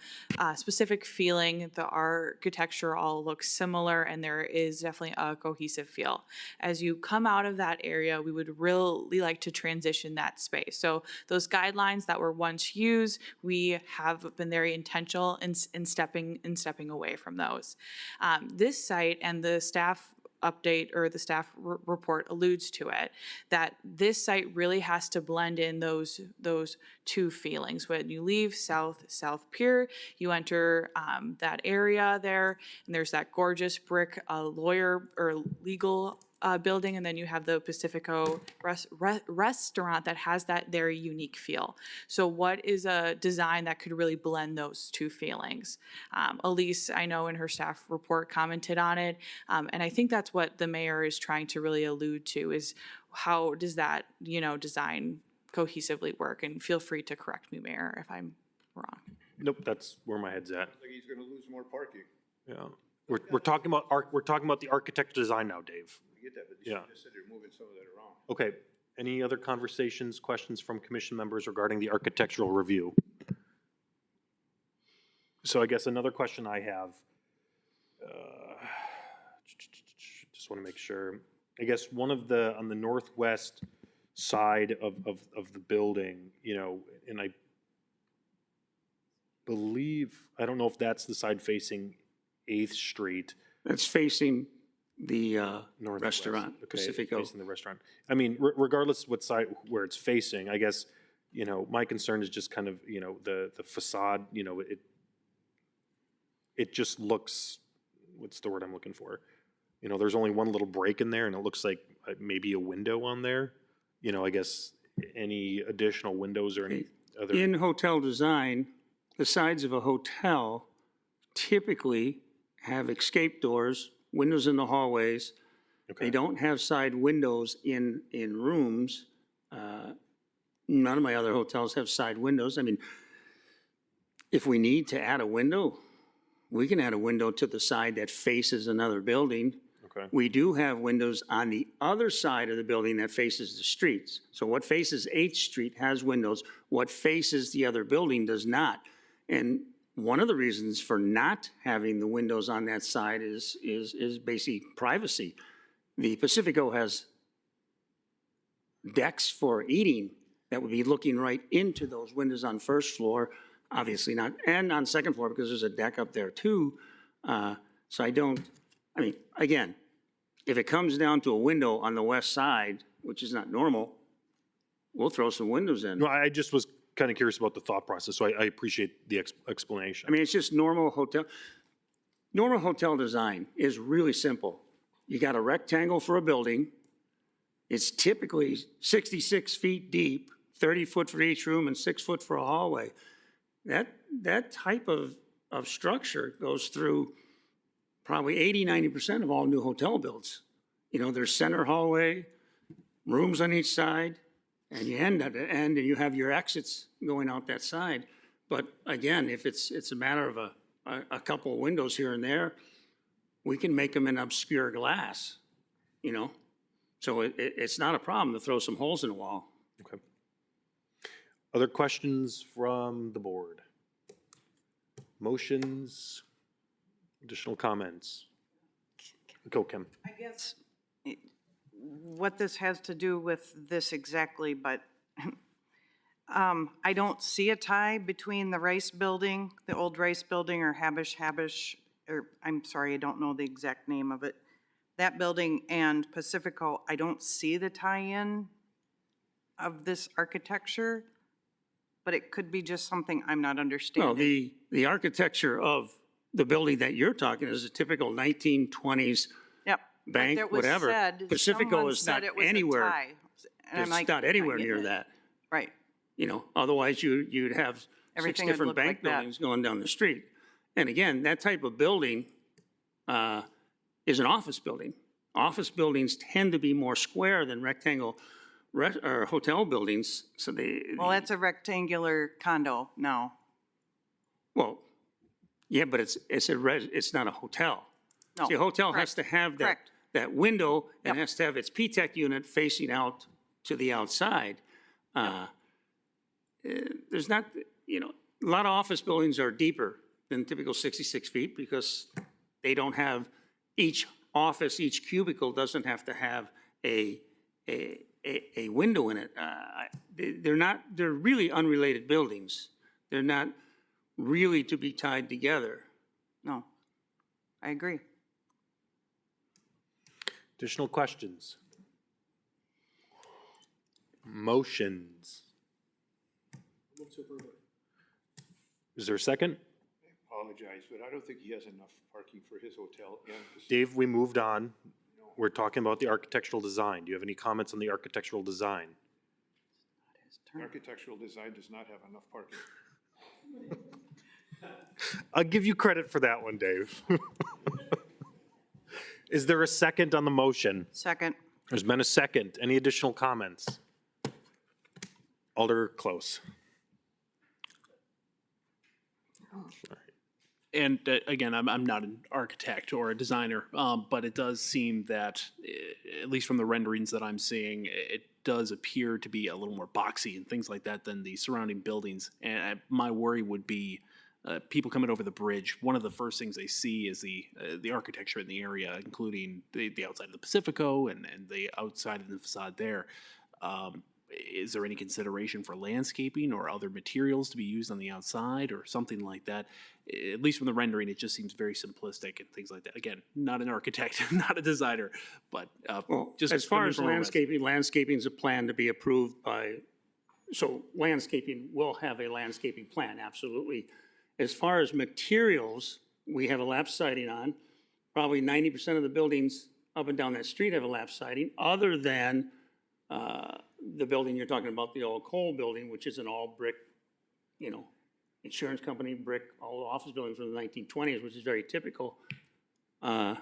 specific feeling. The architecture all looks similar and there is definitely a cohesive feel. As you come out of that area, we would really like to transition that space. So those guidelines that were once used, we have been very intentional in stepping away from those. This site and the staff update or the staff report alludes to it, that this site really has to blend in those 2 feelings. When you leave South Pier, you enter that area there, and there's that gorgeous brick lawyer or legal building, and then you have the Pacifico restaurant that has that very unique feel. So what is a design that could really blend those two feelings? Elise, I know in her staff report commented on it, and I think that's what the mayor is trying to really allude to, is how does that, design cohesively work? And feel free to correct me, Mayor, if I'm wrong. Nope, that's where my head's at. I think he's gonna lose more parking. Yeah. We're talking about we're talking about the architecture design now, Dave. I get that, but you Yeah. just said they're moving some of that around. Okay. Any other conversations, questions from commission members regarding the architectural review? So I guess another question I have, just want to make sure. I guess one of on the northwest side of the building, and I believe, I don't know if that's the side facing 8th Street. That's facing the Northwest. restaurant, Okay, Pacifico. facing the restaurant. I mean, regardless what side, where it's facing, I guess, my concern is just kind of, the facade, it just looks, what's the word I'm looking for? There's only one little break in there and it looks like maybe a window on there. I guess any additional windows or any other. In hotel design, the sides of a hotel typically have escape doors, windows in the hallways. Okay. They don't have side windows in rooms. None of my other hotels have side windows. I mean, if we need to add a window, we can add a window to the side that faces another building. Okay. We do have windows on the other side of the building that faces the streets. So what faces 8th Street has windows. What faces the other building does not. And one of the reasons for not having the windows on that side is basically privacy. The Pacifico has decks for eating that would be looking right into those windows on first floor, obviously not, and on second floor because there's a deck up there too. So again, if it comes down to a window on the west side, which is not normal, we'll throw some windows in. No, I just was kind of curious about the thought process, so I appreciate the explanation. I mean, it's just normal hotel. Normal hotel design is really simple. You got a rectangle for a building. It's typically 66 feet deep, 30 foot for each room and 6 foot for a hallway. That type of structure goes through probably 80-90% of all new hotel builds. There's center hallway, rooms on each side, and you end at the end and you have your exits going out that side. But again, if it's a matter of a couple of windows here and there, we can make them in obscure glass, So it's not a problem to throw some holes in the wall. Okay. Other questions from the board? Motions? Additional comments? Go, Kim. I guess what this has to do with this exactly, but I don't see a tie between the Rice Building, the old Rice Building, or Habish, or I'm sorry, I don't know the exact name of it. That building and Pacifico, I don't see the tie-in of this architecture, but it could be just something I'm not understanding. Well, the architecture of the building that you're talking is a typical 1920s Yep. bank, Like it was whatever. said, Pacifico someone is said not it was a anywhere. tie. And I'm It's like, not anywhere getting near it. that. Right. Otherwise you'd have 6 Everything would different look bank like that. buildings going down the street. And again, that type of building is an office building. Office buildings tend to be more square than rectangle or hotel buildings, so Well, that's a rectangular condo now. well, yeah, but it's not a hotel. No, See, a hotel has correct, to have correct. that window and Yep. has to have its P-TEC unit facing out to the outside. There's not, a lot of office buildings are deeper than typical 66 feet because they don't have, each office, each cubicle doesn't have to have a window in it. They're really unrelated buildings. They're not really to be tied together. No, I agree. Additional questions? Motions? Is there a second? Apologize, but I don't think he has enough parking for his hotel and. Dave, we moved on. We're talking about the architectural design. Do you have any comments on the architectural design? Architectural design does not have enough parking. I'll give you credit for that one, Dave. Is there a second on the motion? Second. There's been a second. Any additional comments? Alder Close. And again, I'm not an architect or a designer, but it does seem that, at least from the renderings that I'm seeing, it does appear to be a little more boxy and things like that than the surrounding buildings. And my worry would be people coming over the bridge. One of the first things they see is the architecture in the area, including the outside of the Pacifico and the outside of the facade there. Is there any consideration for landscaping or other materials to be used on the outside or something like that? At least from the rendering, it just seems very simplistic and things like that. Again, not an architect, not a designer, but Well, just as far coming as from a resident. landscaping is a plan to be approved by, so landscaping will have a landscaping plan, absolutely. As far as materials, we have a lap siding on. Probably 90% of the buildings up and down that street have a lap siding, other than the building you're talking about, the old coal building, which is an all brick, insurance company brick, all office buildings from the 1920s, which is very typical. There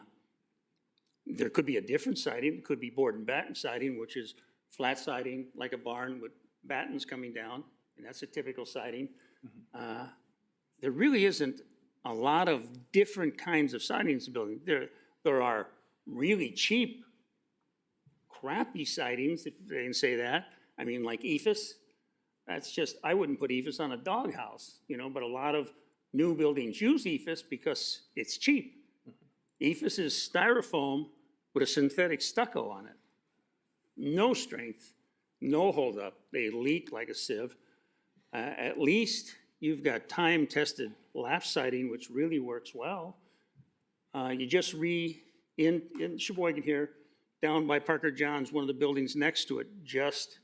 could be a different siding. It could be board and batten siding, which is flat siding, like a barn with battens coming down, and that's a typical siding. There really isn't a lot of different kinds of sidings in the building. There are really cheap, crappy sidings, if they can say that. I mean, like EFIS. That's just, I wouldn't put EFIS on a doghouse, but a lot of new buildings use EFIS because it's cheap. EFIS is styrofoam with a synthetic stucco on it. No strength, no holdup. They leak like a sieve. At least you've got time-tested lap siding, which really works well. You just in Sheboygan here, down by Parker John's, one of the buildings next to it, just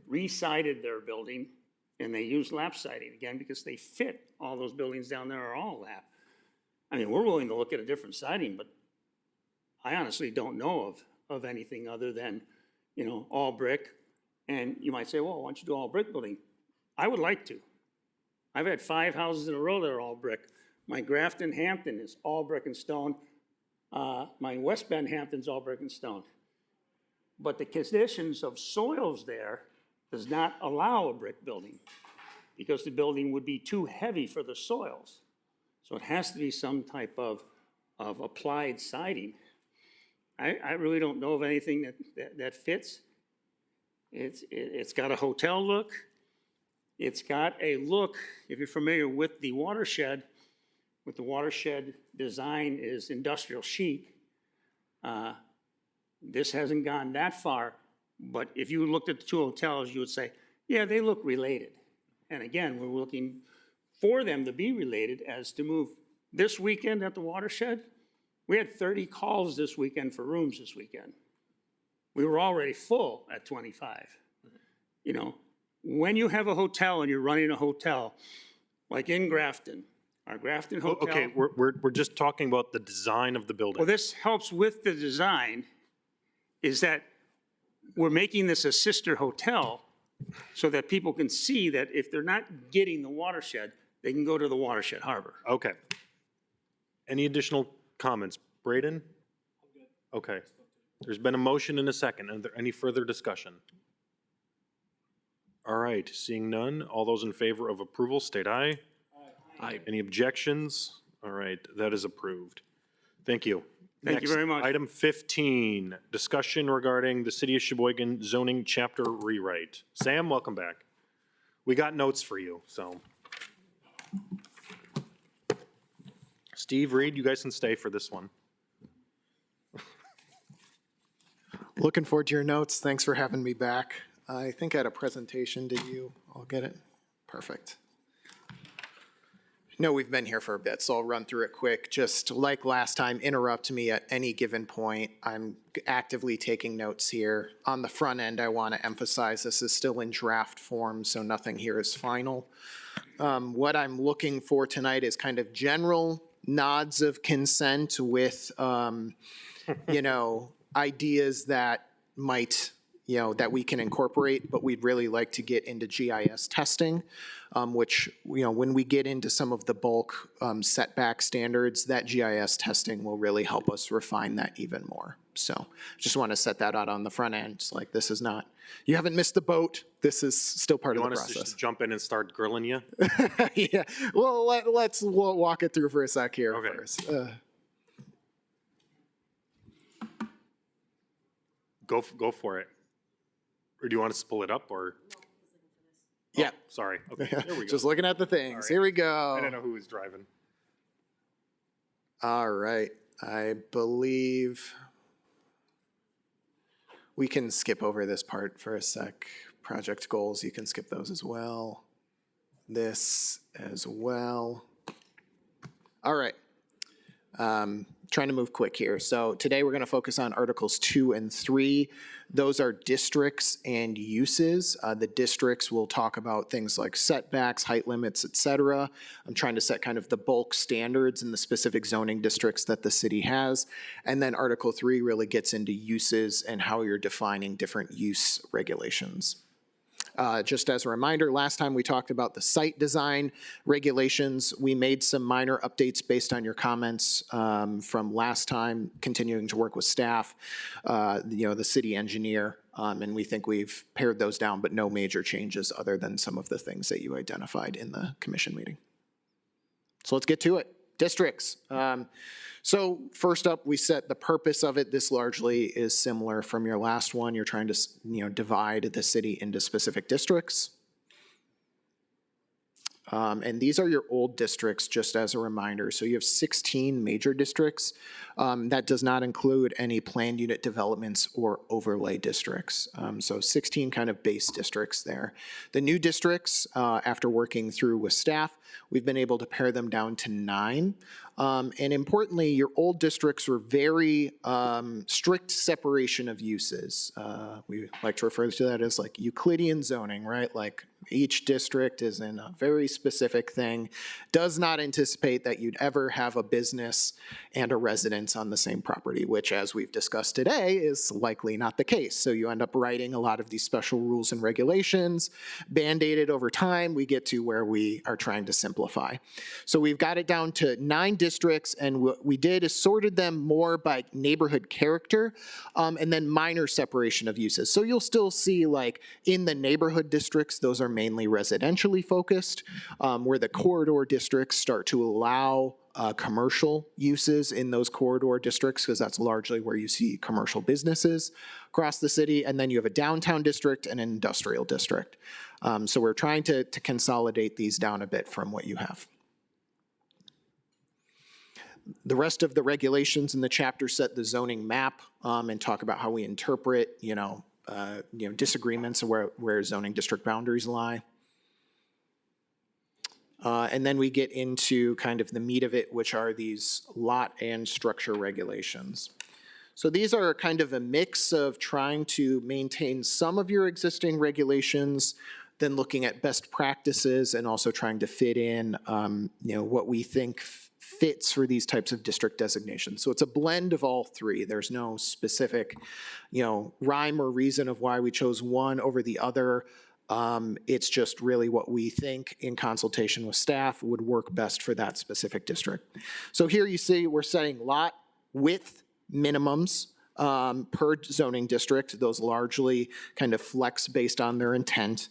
re-sided their building, and they use lap siding again because they fit. All those buildings down there are all lap. I mean, we're willing to look at a different siding, but I honestly don't know of anything other than, all brick. And you might say, well, why don't you do all brick building? I would like to. I've had 5 houses in a row that are all brick. My Grafton Hampton is all brick and stone. My West Bend Hampton's all brick and stone. But the conditions of soils there does not allow a brick building because the building would be too heavy for the soils. So it has to be some type of applied siding. I really don't know of anything that fits. It's got a hotel look. It's got a look, if you're familiar with the watershed design is industrial chic. This hasn't gone that far, but if you looked at the 2 hotels, you would say, yeah, they look related. And again, we're looking for them to be related as to move. This weekend at the watershed, we had 30 calls this weekend for rooms this weekend. We were already full at 25. When you have a hotel and you're running a hotel, like in Grafton, our Grafton Hotel. Okay, we're just talking about the design of the building. Well, this helps with the design, is that we're making this a sister hotel so that people can see that if they're not getting the watershed, they can go to the watershed harbor. Okay. Any additional comments? Braden? Okay. There's been a motion and a second. Are there any further discussion? All right, seeing none, all those in favor of approval state aye. Aye. Any objections? All right, that is approved. Thank you. Thank you very much. Item 15, discussion regarding the City of Sheboygan zoning chapter rewrite. Sam, welcome back. We got notes for you, so. Steve, Reed, you guys can stay for this one. Looking forward to your notes. Thanks for having me back. I think I had a presentation. Did you all get it? Perfect. No, we've been here for a bit, so I'll run through it quick. Just like last time, interrupt me at any given point. I'm actively taking notes here. On the front end, I want to emphasize this is still in draft form, so nothing here is final. What I'm looking for tonight is kind of general nods of consent with, ideas that might, that we can incorporate, but we'd really like to get into GIS testing, which, when we get into some of the bulk setback standards, that GIS testing will really help us refine that even more. So just want to set that out on the front end. It's like, this is not, you haven't missed the boat. This is still part You of the want us to process. just jump in and start grilling you? Yeah, well, we'll walk it through for a sec here Okay. first. Go for it. Or do you want us to pull it up, or? Yeah. Oh, sorry. Okay, there we go. Just looking at the things. Sorry. Here we I go. didn't know who was driving. All right. I believe we can skip over this part for a sec. Project goals, you can skip those as well. This as well. All right. Trying to move quick here. So today we're going to focus on Articles 2 and 3. Those are districts and uses. The districts will talk about things like setbacks, height limits, etc. I'm trying to set kind of the bulk standards in the specific zoning districts that the city has. And then Article 3 really gets into uses and how you're defining different use regulations. Just as a reminder, last time we talked about the site design regulations. We made some minor updates based on your comments from last time, continuing to work with staff, the city engineer, and we think we've pared those down, but no major changes other than some of the things that you identified in the commission meeting. So let's get to it. Districts. So first up, we set the purpose of it. This largely is similar from your last one. You're trying to, divide the city into specific districts. And these are your old districts, just as a reminder. So you have 16 major districts. That does not include any planned unit developments or overlay districts. So 16 kind of base districts there. The new districts, after working through with staff, we've been able to pare them down to 9. And importantly, your old districts were very strict separation of uses. We like to refer to that as like Euclidean zoning, right? Like each district is in a very specific thing, does not anticipate that you'd ever have a business and a residence on the same property, which, as we've discussed today, is likely not the case. So you end up writing a lot of these special rules and regulations, band-aided over time. We get to where we are trying to simplify. So we've got it down to 9 districts, and what we did is sorted them more by neighborhood character, and then minor separation of uses. So you'll still see, like, in the neighborhood districts, those are mainly residentially focused, where the corridor districts start to allow commercial uses in those corridor districts, because that's largely where you see commercial businesses across the city. And then you have a downtown district and an industrial district. So we're trying to consolidate these down a bit from what you have. The rest of the regulations in the chapter set the zoning map and talk about how we interpret, disagreements where zoning district boundaries lie. And then we get into kind of the meat of it, which are these lot and structure regulations. So these are kind of a mix of trying to maintain some of your existing regulations, then looking at best practices and also trying to fit in, what we think fits for these types of district designations. So it's a blend of all three. There's no specific, rhyme or reason of why we chose one over the other. It's just really what we think in consultation with staff would work best for that specific district. So here you see we're setting lot width minimums per zoning district. Those largely kind of flex based on their intent.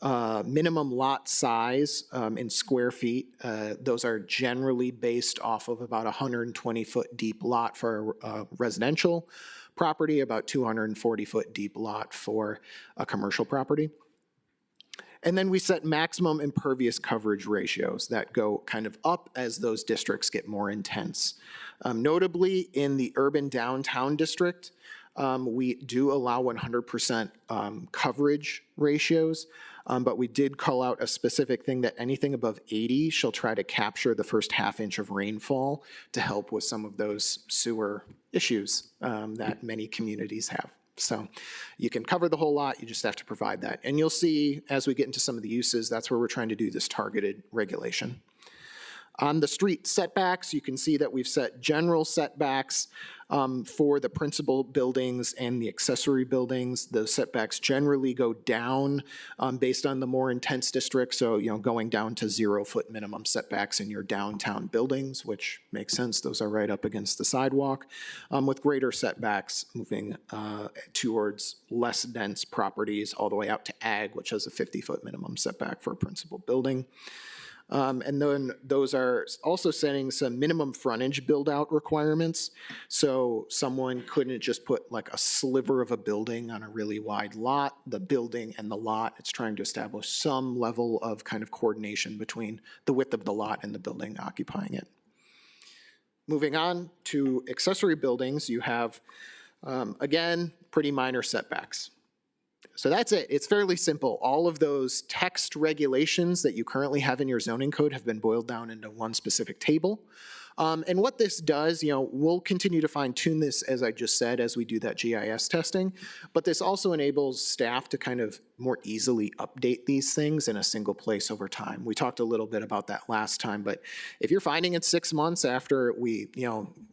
Minimum lot size in square feet. Those are generally based off of about 120-foot deep lot for a residential property, about 240-foot deep lot for a commercial property. And then we set maximum impervious coverage ratios that go kind of up as those districts get more intense. Notably, in the urban downtown district, we do allow 100% coverage ratios, but we did call out a specific thing that anything above 80 shall try to capture the first half inch of rainfall to help with some of those sewer issues that many communities have. So you can cover the whole lot, you just have to provide that. And you'll see as we get into some of the uses, that's where we're trying to do this targeted regulation. On the street setbacks, you can see that we've set general setbacks for the principal buildings and the accessory buildings. The setbacks generally go down based on the more intense districts. So, going down to 0-foot minimum setbacks in your downtown buildings, which makes sense. Those are right up against the sidewalk, with greater setbacks moving towards less dense properties all the way out to ag, which has a 50-foot minimum setback for a principal building. And then those are also setting some minimum frontage build-out requirements. So someone couldn't just put like a sliver of a building on a really wide lot. The building and the lot, it's trying to establish some level of kind of coordination between the width of the lot and the building occupying it. Moving on to accessory buildings, you have, again, pretty minor setbacks. So that's it. It's fairly simple. All of those text regulations that you currently have in your zoning code have been boiled down into one specific table. And what this does, we'll continue to fine tune this, as I just said, as we do that GIS testing. But this also enables staff to kind of more easily update these things in a single place over time. We talked a little bit about that last time, but if you're finding it 6 months after we,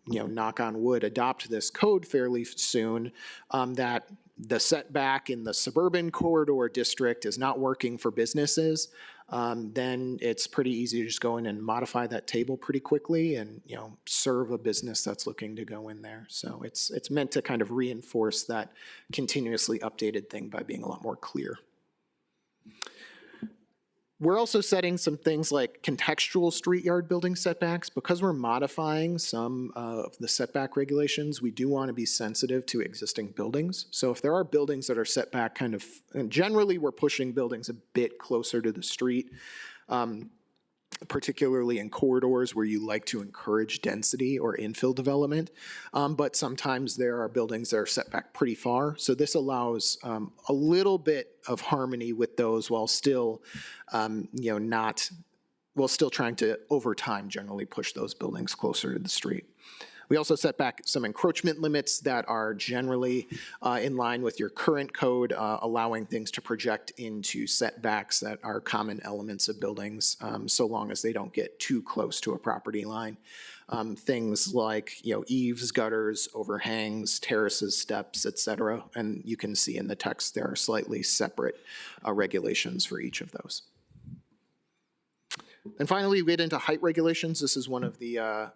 knock on wood, adopt this code fairly soon, that the setback in the suburban corridor district is not working for businesses, then it's pretty easy to just go in and modify that table pretty quickly and, serve a business that's looking to go in there. So it's meant to kind of reinforce that continuously updated thing by being a lot more clear. We're also setting some things like contextual street yard building setbacks. Because we're modifying some of the setback regulations, we do want to be sensitive to existing buildings. So if there are buildings that are set back and generally we're pushing buildings a bit closer to the street, particularly in corridors where you like to encourage density or infill development. But sometimes there are buildings that are set back pretty far. So this allows a little bit of harmony with those while still, while still trying to, over time, generally push those buildings closer to the street. We also set back some encroachment limits that are generally in line with your current code, allowing things to project into setbacks that are common elements of buildings, so long as they don't get too close to a property line. Things like, eaves, gutters, overhangs, terraces, steps, etc. And you can see in the text there are slightly separate regulations for each of those. And finally, we get into height regulations. This is one of the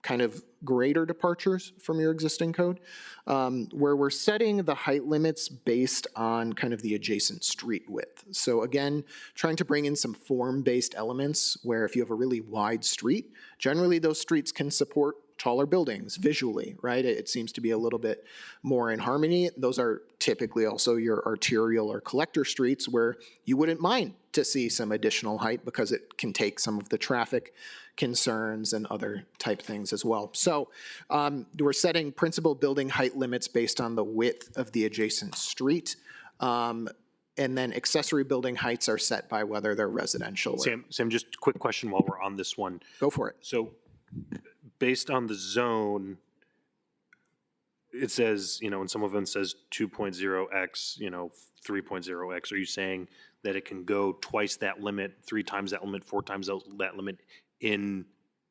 kind of greater departures from your existing code, where we're setting the height limits based on kind of the adjacent street width. So again, trying to bring in some form-based elements where if you have a really wide street, generally those streets can support taller buildings visually, right? It seems to be a little bit more in harmony. Those are typically also your arterial or collector streets where you wouldn't mind to see some additional height because it can take some of the traffic concerns and other type things as well. So we're setting principal building height limits based on the width of the adjacent street. And then accessory building heights are set by whether they're residential. Sam, just a quick question while we're on this one. Go for it. So based on the zone, it says, and some of them says 2.0x, 3.0x. Are you saying that it can go twice that limit, 3 times that limit, 4 times that limit in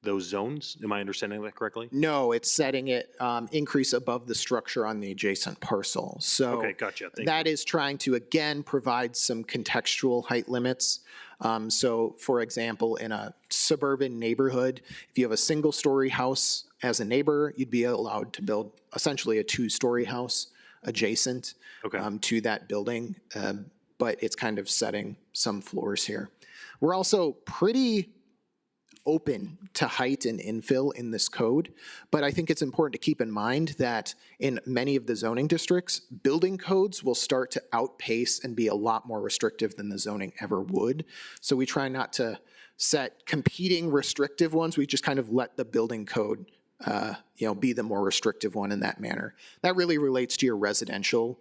those zones? Am I understanding that correctly? No, it's setting it increase above the structure on the adjacent parcel. So okay, gotcha. That is trying to, again, provide some contextual height limits. So for example, in a suburban neighborhood, if you have a single-story house as a neighbor, you'd be allowed to build essentially a 2-story house adjacent to that building. But it's kind of setting some floors here. We're also pretty open to height and infill in this code, but I think it's important to keep in mind that in many of the zoning districts, building codes will start to outpace and be a lot more restrictive than the zoning ever would. So we try not to set competing restrictive ones. We just kind of let the building code be the more restrictive one in that manner. That really relates to your residential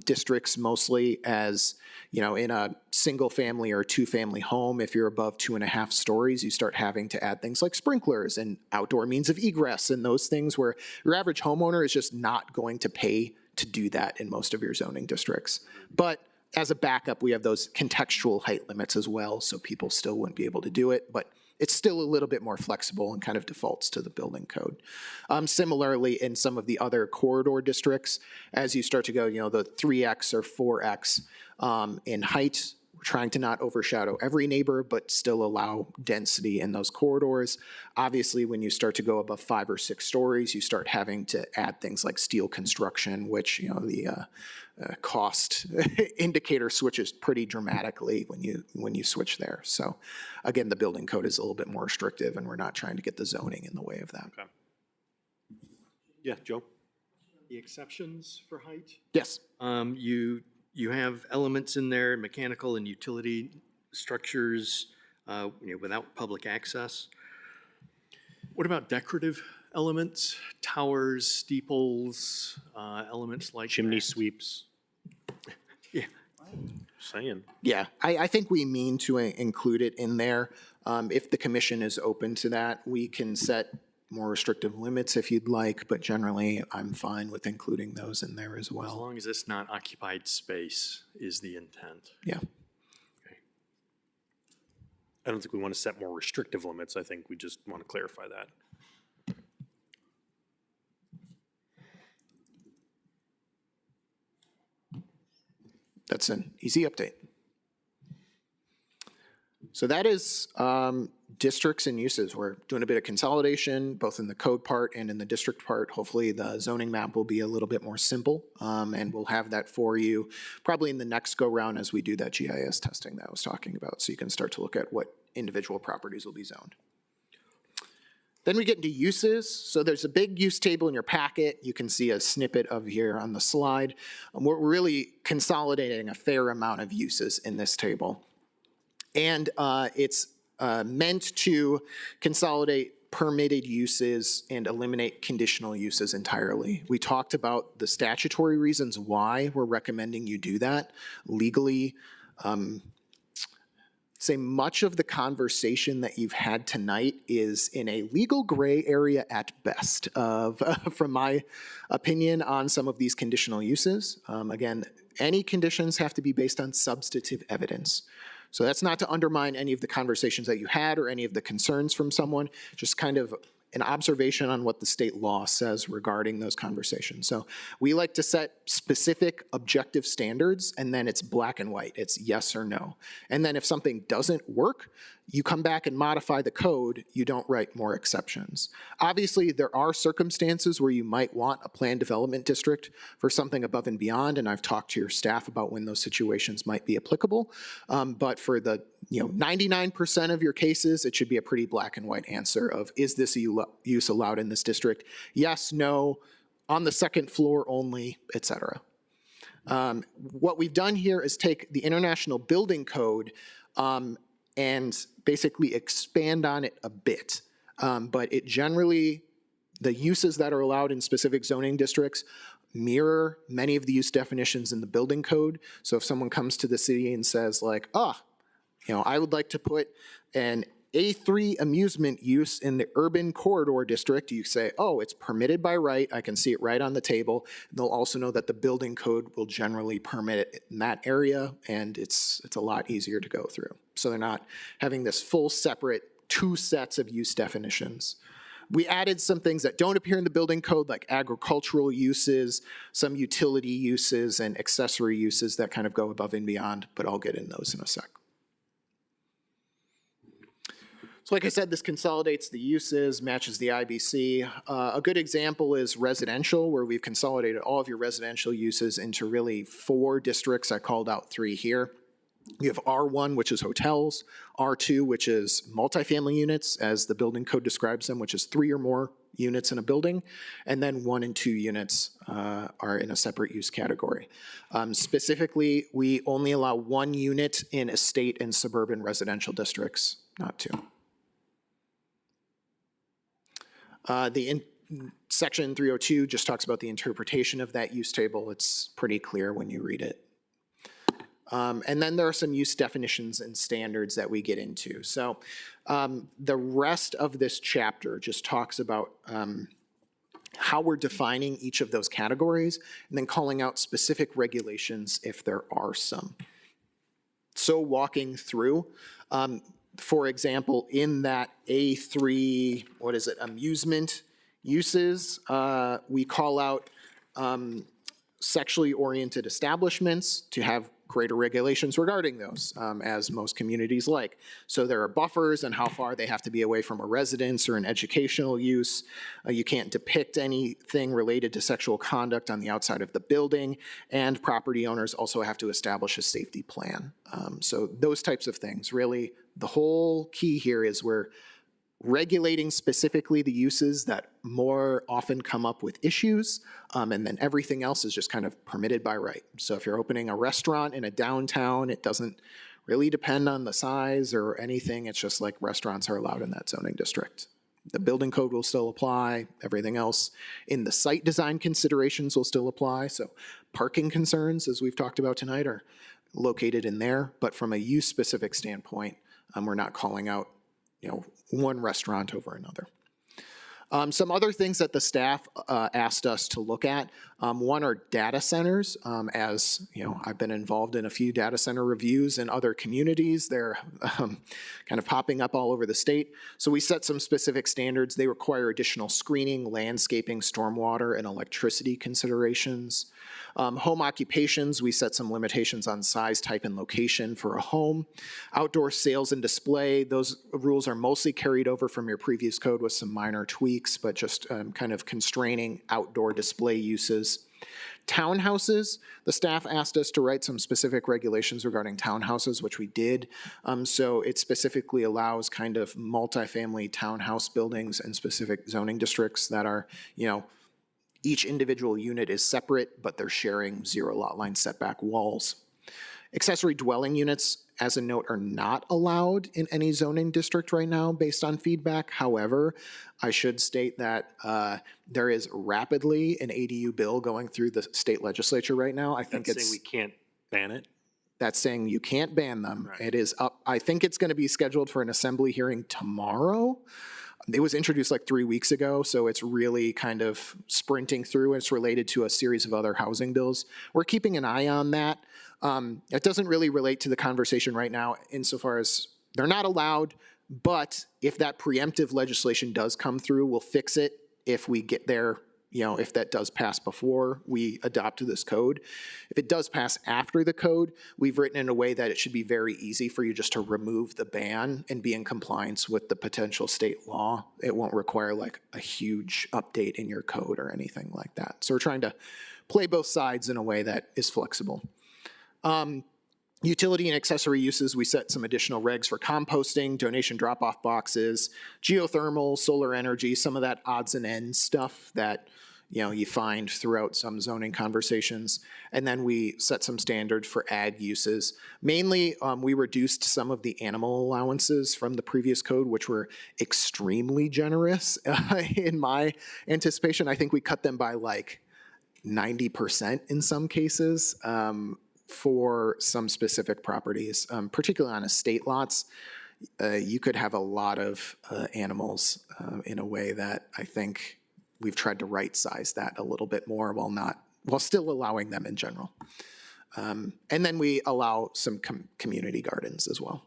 districts mostly, as in a single family or 2-family home, if you're above 2.5 stories, you start having to add things like sprinklers and outdoor means of egress and those things where your average homeowner is just not going to pay to do that in most of your zoning districts. But as a backup, we have those contextual height limits as well, so people still wouldn't be able to do it, but it's still a little bit more flexible and kind of defaults to the building code. Similarly, in some of the other corridor districts, as you start to go, the 3X or 4X in height, we're trying to not overshadow every neighbor, but still allow density in those corridors. Obviously, when you start to go above 5 or 6 stories, you start having to add things like steel construction, which, the cost indicator switches pretty dramatically when you switch there. So again, the building code is a little bit more restrictive, and we're not trying to get the zoning in the way of that. Okay. Yeah, Joe? The exceptions for height? Yes. You have elements in there, mechanical and utility structures, without public access. What about decorative elements, towers, steeples, elements like Chimney that? sweeps. Yeah. Saying. Yeah, I think we mean to include it in there. If the commission is open to that, we can set more restrictive limits if you'd like, but generally I'm fine with including those in there as As well. long as it's not occupied space is the intent. Yeah. I don't think we want to set more restrictive limits. I think we just want to clarify that. That's an easy update. So that is districts and uses. We're doing a bit of consolidation, both in the code part and in the district part. Hopefully the zoning map will be a little bit more simple, and we'll have that for you probably in the next go round as we do that GIS testing that I was talking about, so you can start to look at what individual properties will be zoned. Then we get into uses. So there's a big use table in your packet. You can see a snippet of here on the slide. We're really consolidating a fair amount of uses in this table. And it's meant to consolidate permitted uses and eliminate conditional uses entirely. We talked about the statutory reasons why we're recommending you do that legally. Say much of the conversation that you've had tonight is in a legal gray area at best, from my opinion on some of these conditional uses. Again, any conditions have to be based on substantive evidence. So that's not to undermine any of the conversations that you had or any of the concerns from someone, just kind of an observation on what the state law says regarding those conversations. So we like to set specific objective standards, and then it's black and white. It's yes or no. And then if something doesn't work, you come back and modify the code. You don't write more exceptions. Obviously, there are circumstances where you might want a planned development district for something above and beyond, and I've talked to your staff about when those situations might be applicable. But for the 99% of your cases, it should be a pretty black and white answer of, is this use allowed in this district? Yes, no, on the second floor only, etc. What we've done here is take the International Building Code and basically expand on it a bit. But it generally, the uses that are allowed in specific zoning districts mirror many of the use definitions in the building code. So if someone comes to the city and says like, I would like to put an A3 amusement use in the urban corridor district, you say, oh, it's permitted by right. I can see it right on the table. And they'll also know that the building code will generally permit it in that area, and it's a lot easier to go through. So they're not having this full separate 2 sets of use definitions. We added some things that don't appear in the building code, like agricultural uses, some utility uses, and accessory uses that kind of go above and beyond, but I'll get in those in a sec. So like I said, this consolidates the uses, matches the IBC. A good example is residential, where we've consolidated all of your residential uses into really 4 districts. I called out 3 here. You have R1, which is hotels, R2, which is multifamily units, as the building code describes them, which is 3 or more units in a building, and then 1 and 2 units are in a separate use category. Specifically, we only allow 1 unit in estate and suburban residential districts, not 2. Section 302 just talks about the interpretation of that use table. It's pretty clear when you read it. And then there are some use definitions and standards that we get into. So the rest of this chapter just talks about how we're defining each of those categories and then calling out specific regulations if there are some. So walking through, For example, in that A3, what is it, amusement uses, we call out sexually oriented establishments to have greater regulations regarding those, as most communities like. So there are buffers and how far they have to be away from a residence or an educational use. You can't depict anything related to sexual conduct on the outside of the building, and property owners also have to establish a safety plan. So those types of things. Really, the whole key here is we're regulating specifically the uses that more often come up with issues, and then everything else is just kind of permitted by right. So if you're opening a restaurant in a downtown, it doesn't really depend on the size or anything. It's just like restaurants are allowed in that zoning district. The building code will still apply, everything else in the site design considerations will still apply. So parking concerns, as we've talked about tonight, are located in there, but from a use specific standpoint, we're not calling out one restaurant over another. Some other things that the staff asked us to look at, one are data centers. As you know, I've been involved in a few data center reviews in other communities. They're kind of popping up all over the state. So we set some specific standards. They require additional screening, landscaping, stormwater, and electricity considerations. Home occupations, we set some limitations on size, type, and location for a home. Outdoor sales and display, those rules are mostly carried over from your previous code with some minor tweaks, but just kind of constraining outdoor display uses. Townhouses, the staff asked us to write some specific regulations regarding townhouses, which we did. So it specifically allows kind of multifamily townhouse buildings in specific zoning districts that are, each individual unit is separate, but they're sharing zero lot line setback walls. Accessory dwelling units, as a note, are not allowed in any zoning district right now based on feedback. However, I should state that there is rapidly an ADU bill going through the state legislature right now. I think That's saying we can't ban it? That's saying you can't ban them. Right. It is up. I think it's going to be scheduled for an assembly hearing tomorrow. It was introduced like 3 weeks ago, so it's really kind of sprinting through. It's related to a series of other housing bills. We're keeping an eye on that. It doesn't really relate to the conversation right now insofar as they're not allowed, but if that preemptive legislation does come through, we'll fix it if we get there, if that does pass before we adopt this code. If it does pass after the code, we've written in a way that it should be very easy for you just to remove the ban and be in compliance with the potential state law. It won't require like a huge update in your code or anything like that. So we're trying to play both sides in a way that is flexible. Utility and accessory uses, we set some additional regs for composting, donation drop-off boxes, geothermal, solar energy, some of that odds and ends stuff that you find throughout some zoning conversations. And then we set some standards for ag uses. Mainly, we reduced some of the animal allowances from the previous code, which were extremely generous in my anticipation. I think we cut them by like 90% in some cases. For some specific properties, particularly on estate lots, you could have a lot of animals in a way that I think we've tried to right size that a little bit more while still allowing them in general. And then we allow some community gardens as well.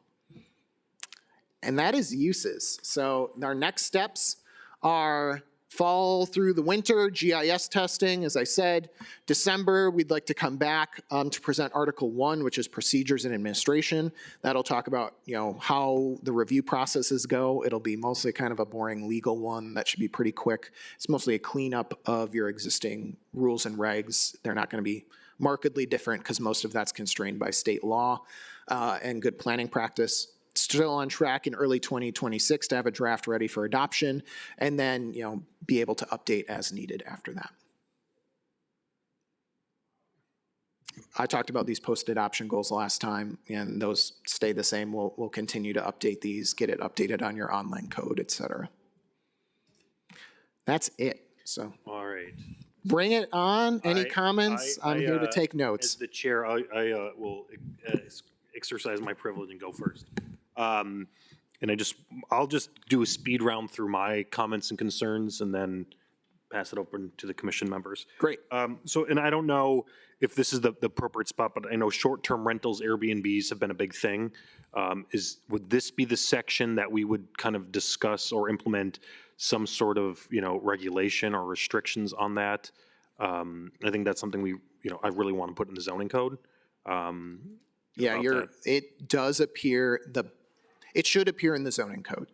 And that is uses. So our next steps are fall through the winter, GIS testing, as I said. December, we'd like to come back to present Article 1, which is procedures and administration. That'll talk about, how the review processes go. It'll be mostly kind of a boring legal one that should be pretty quick. It's mostly a cleanup of your existing rules and regs. They're not going to be markedly different because most of that's constrained by state law and good planning practice. Still on track in early 2026 to have a draft ready for adoption, and then be able to update as needed after that. I talked about these post-adoption goals last time, and those stay the same. We'll continue to update these, get it updated on your online code, etc. That's it. So, All right. Bring it on. Any comments? I'm here to take notes. As the chair, I will exercise my privilege and go first. And I'll just do a speed round through my comments and concerns, and then pass it open to the commission members. Great. So, and I don't know if this is the appropriate spot, but I know short-term rentals, Airbnbs have been a big thing. Would this be the section that we would kind of discuss or implement some sort of, regulation or restrictions on that? I think that's something I really want to put in the zoning code. Yeah, about that. it does appear, it should appear in the zoning code.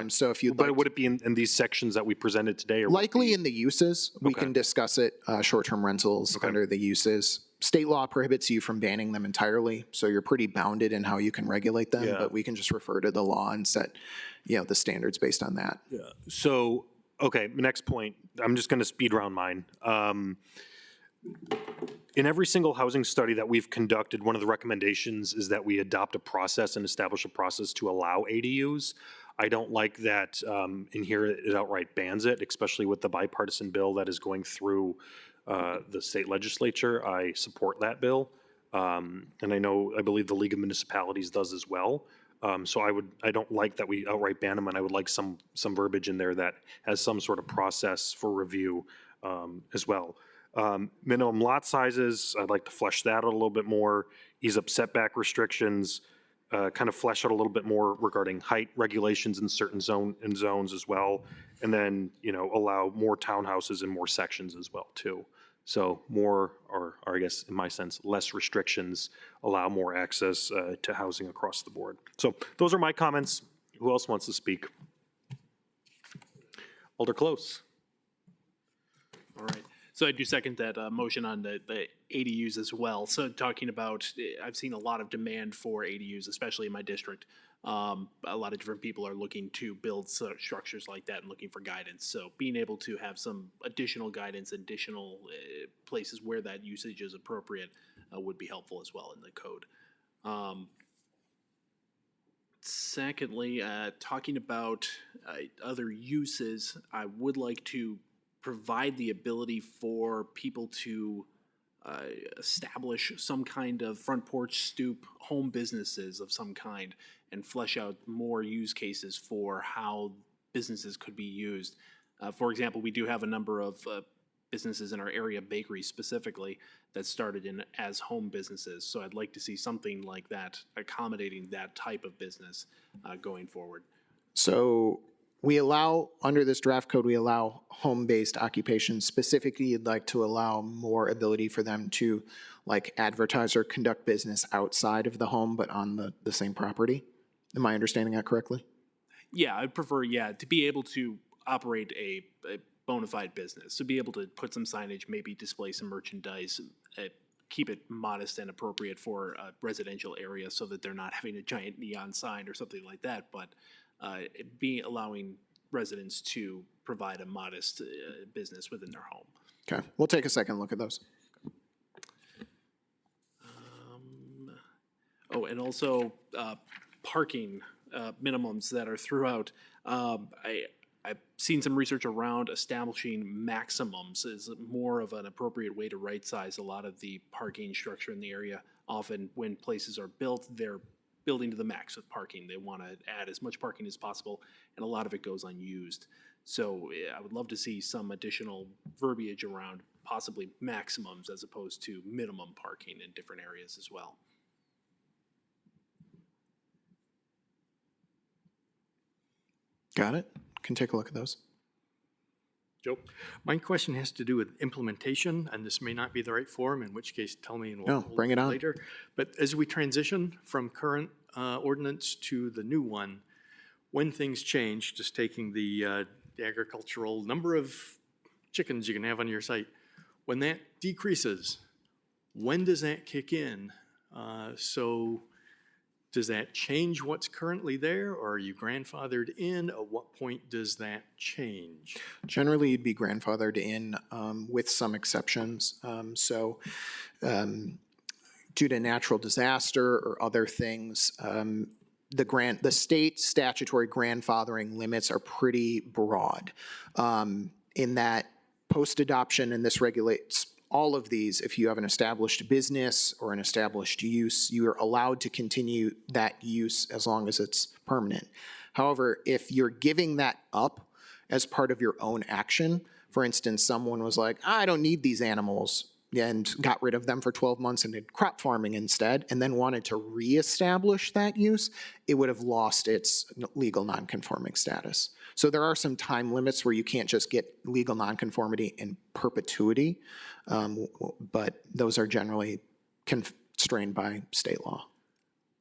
So if you'd But like, would it be in these sections that we presented today? Or would it likely be- in the uses, we Okay. can discuss it, short-term rentals under the uses. State law prohibits you from banning them entirely, so you're pretty bounded in how you can regulate them, Yeah. but we can just refer to the law and set, the standards based on that. So, okay, next point. I'm just going to speed round mine. In every single housing study that we've conducted, one of the recommendations is that we adopt a process and establish a process to allow ADUs. I don't like that in here it outright bans it, especially with the bipartisan bill that is going through the state legislature. I support that bill. And I believe the League of Municipalities does as well. So I don't like that we outright ban them, and I would like some verbiage in there that has some sort of process for review as well. Minimum lot sizes, I'd like to flesh that out a little bit more, ease up setback restrictions, kind of flesh out a little bit more regarding height regulations in certain zones as well. And then, allow more townhouses and more sections as well too. So more, or I guess in my sense, less restrictions, allow more access to housing across the board. So those are my comments. Who else wants to speak? Alder Close. All right. So I do second that motion on the ADUs as well. So talking about, I've seen a lot of demand for ADUs, especially in my district. A lot of different people are looking to build structures like that and looking for guidance. So being able to have some additional guidance, additional places where that usage is appropriate would be helpful as well in the code. Secondly, talking about other uses, I would like to provide the ability for people to establish some kind of front porch stoop home businesses of some kind and flesh out more use cases for how businesses could be used. For example, we do have a number of businesses in our area, bakeries specifically, that started in as home businesses. So I'd like to see something like that accommodating that type of business going forward. So we allow, under this draft code, we allow home-based occupations. Specifically, you'd like to allow more ability for them to advertise or conduct business outside of the home, but on the same property? Am I understanding that correctly? Yeah, I'd prefer, to be able to operate a bona fide business, to be able to put some signage, maybe display some merchandise, keep it modest and appropriate for a residential area so that they're not having a giant neon sign or something like that, but allowing residents to provide a modest business within their home. Okay, we'll take a second look at those. And also parking minimums that are throughout. I've seen some research around establishing maximums is more of an appropriate way to right size a lot of the parking structure in the area. Often when places are built, they're building to the max with parking. They want to add as much parking as possible, and a lot of it goes unused. So I would love to see some additional verbiage around possibly maximums as opposed to minimum parking in different areas as well. Got it. Can take a look at those. Joe? My question has to do with implementation, and this may not be the right forum, in which case tell me and No, we'll hold bring it on. later. But as we transition from current ordinance to the new one, when things change, just taking the agricultural number of chickens you can have on your site, when that decreases, when does that kick in? So does that change what's currently there, or are you grandfathered in? At what point does that change? Generally, you'd be grandfathered in with some exceptions. Due to natural disaster or other things, the state statutory grandfathering limits are pretty broad in that post-adoption, and this regulates all of these. If you have an established business or an established use, you are allowed to continue that use as long as it's permanent. However, if you're giving that up as part of your own action, For instance, someone was like, I don't need these animals, and got rid of them for 12 months and did crop farming instead, and then wanted to reestablish that use, it would have lost its legal nonconforming status. So there are some time limits where you can't just get legal nonconformity in perpetuity, but those are generally constrained by state law.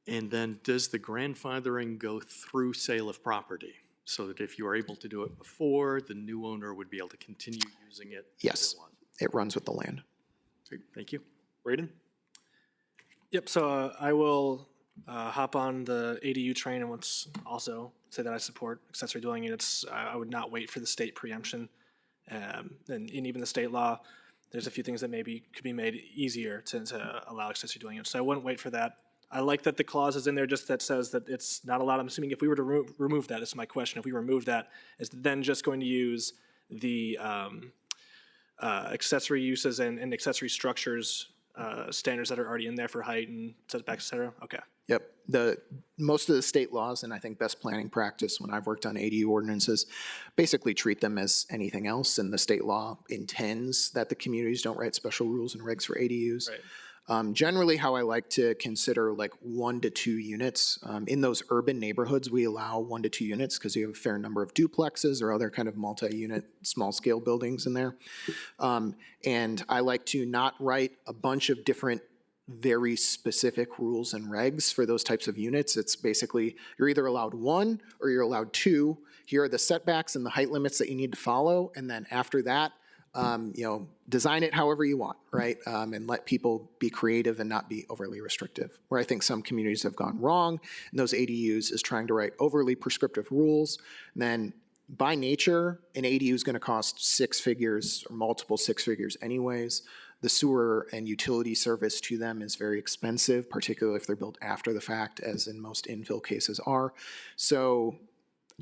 And then does the grandfathering go through sale of property? So that if you are able to do it before, the new owner would be able to continue using it? as Yes, it was? it runs with the land. Great, thank you. Braden? Yep, so I will hop on the ADU train and once also say that I support accessory dwelling units. I would not wait for the state preemption. And even the state law, there's a few things that maybe could be made easier to allow accessory dwelling units. So I wouldn't wait for that. I like that the clause is in there just that says that it's not allowed. I'm assuming if we were to remove that, this is my question, if we remove that, is then just going to use the accessory uses and accessory structures standards that are already in there for height and setbacks, et cetera? Okay. Yep. Most of the state laws, and I think best planning practice when I've worked on ADU ordinances, basically treat them as anything else, and the state law intends that the communities don't write special rules and regs for ADUs. Right. Generally, how I like to consider like 1 to 2 units. In those urban neighborhoods, we allow 1 to 2 units because you have a fair number of duplexes or other kind of multi-unit, small-scale buildings in there. And I like to not write a bunch of different very specific rules and regs for those types of units. It's basically, you're either allowed 1 or you're allowed 2. Here are the setbacks and the height limits that you need to follow. And then after that, design it however you want, right? And let people be creative and not be overly restrictive. Where I think some communities have gone wrong in those ADUs is trying to write overly prescriptive rules. And then by nature, an ADU is going to cost 6 figures or multiple 6 figures anyways. The sewer and utility service to them is very expensive, particularly if they're built after the fact, as in most infill cases are. So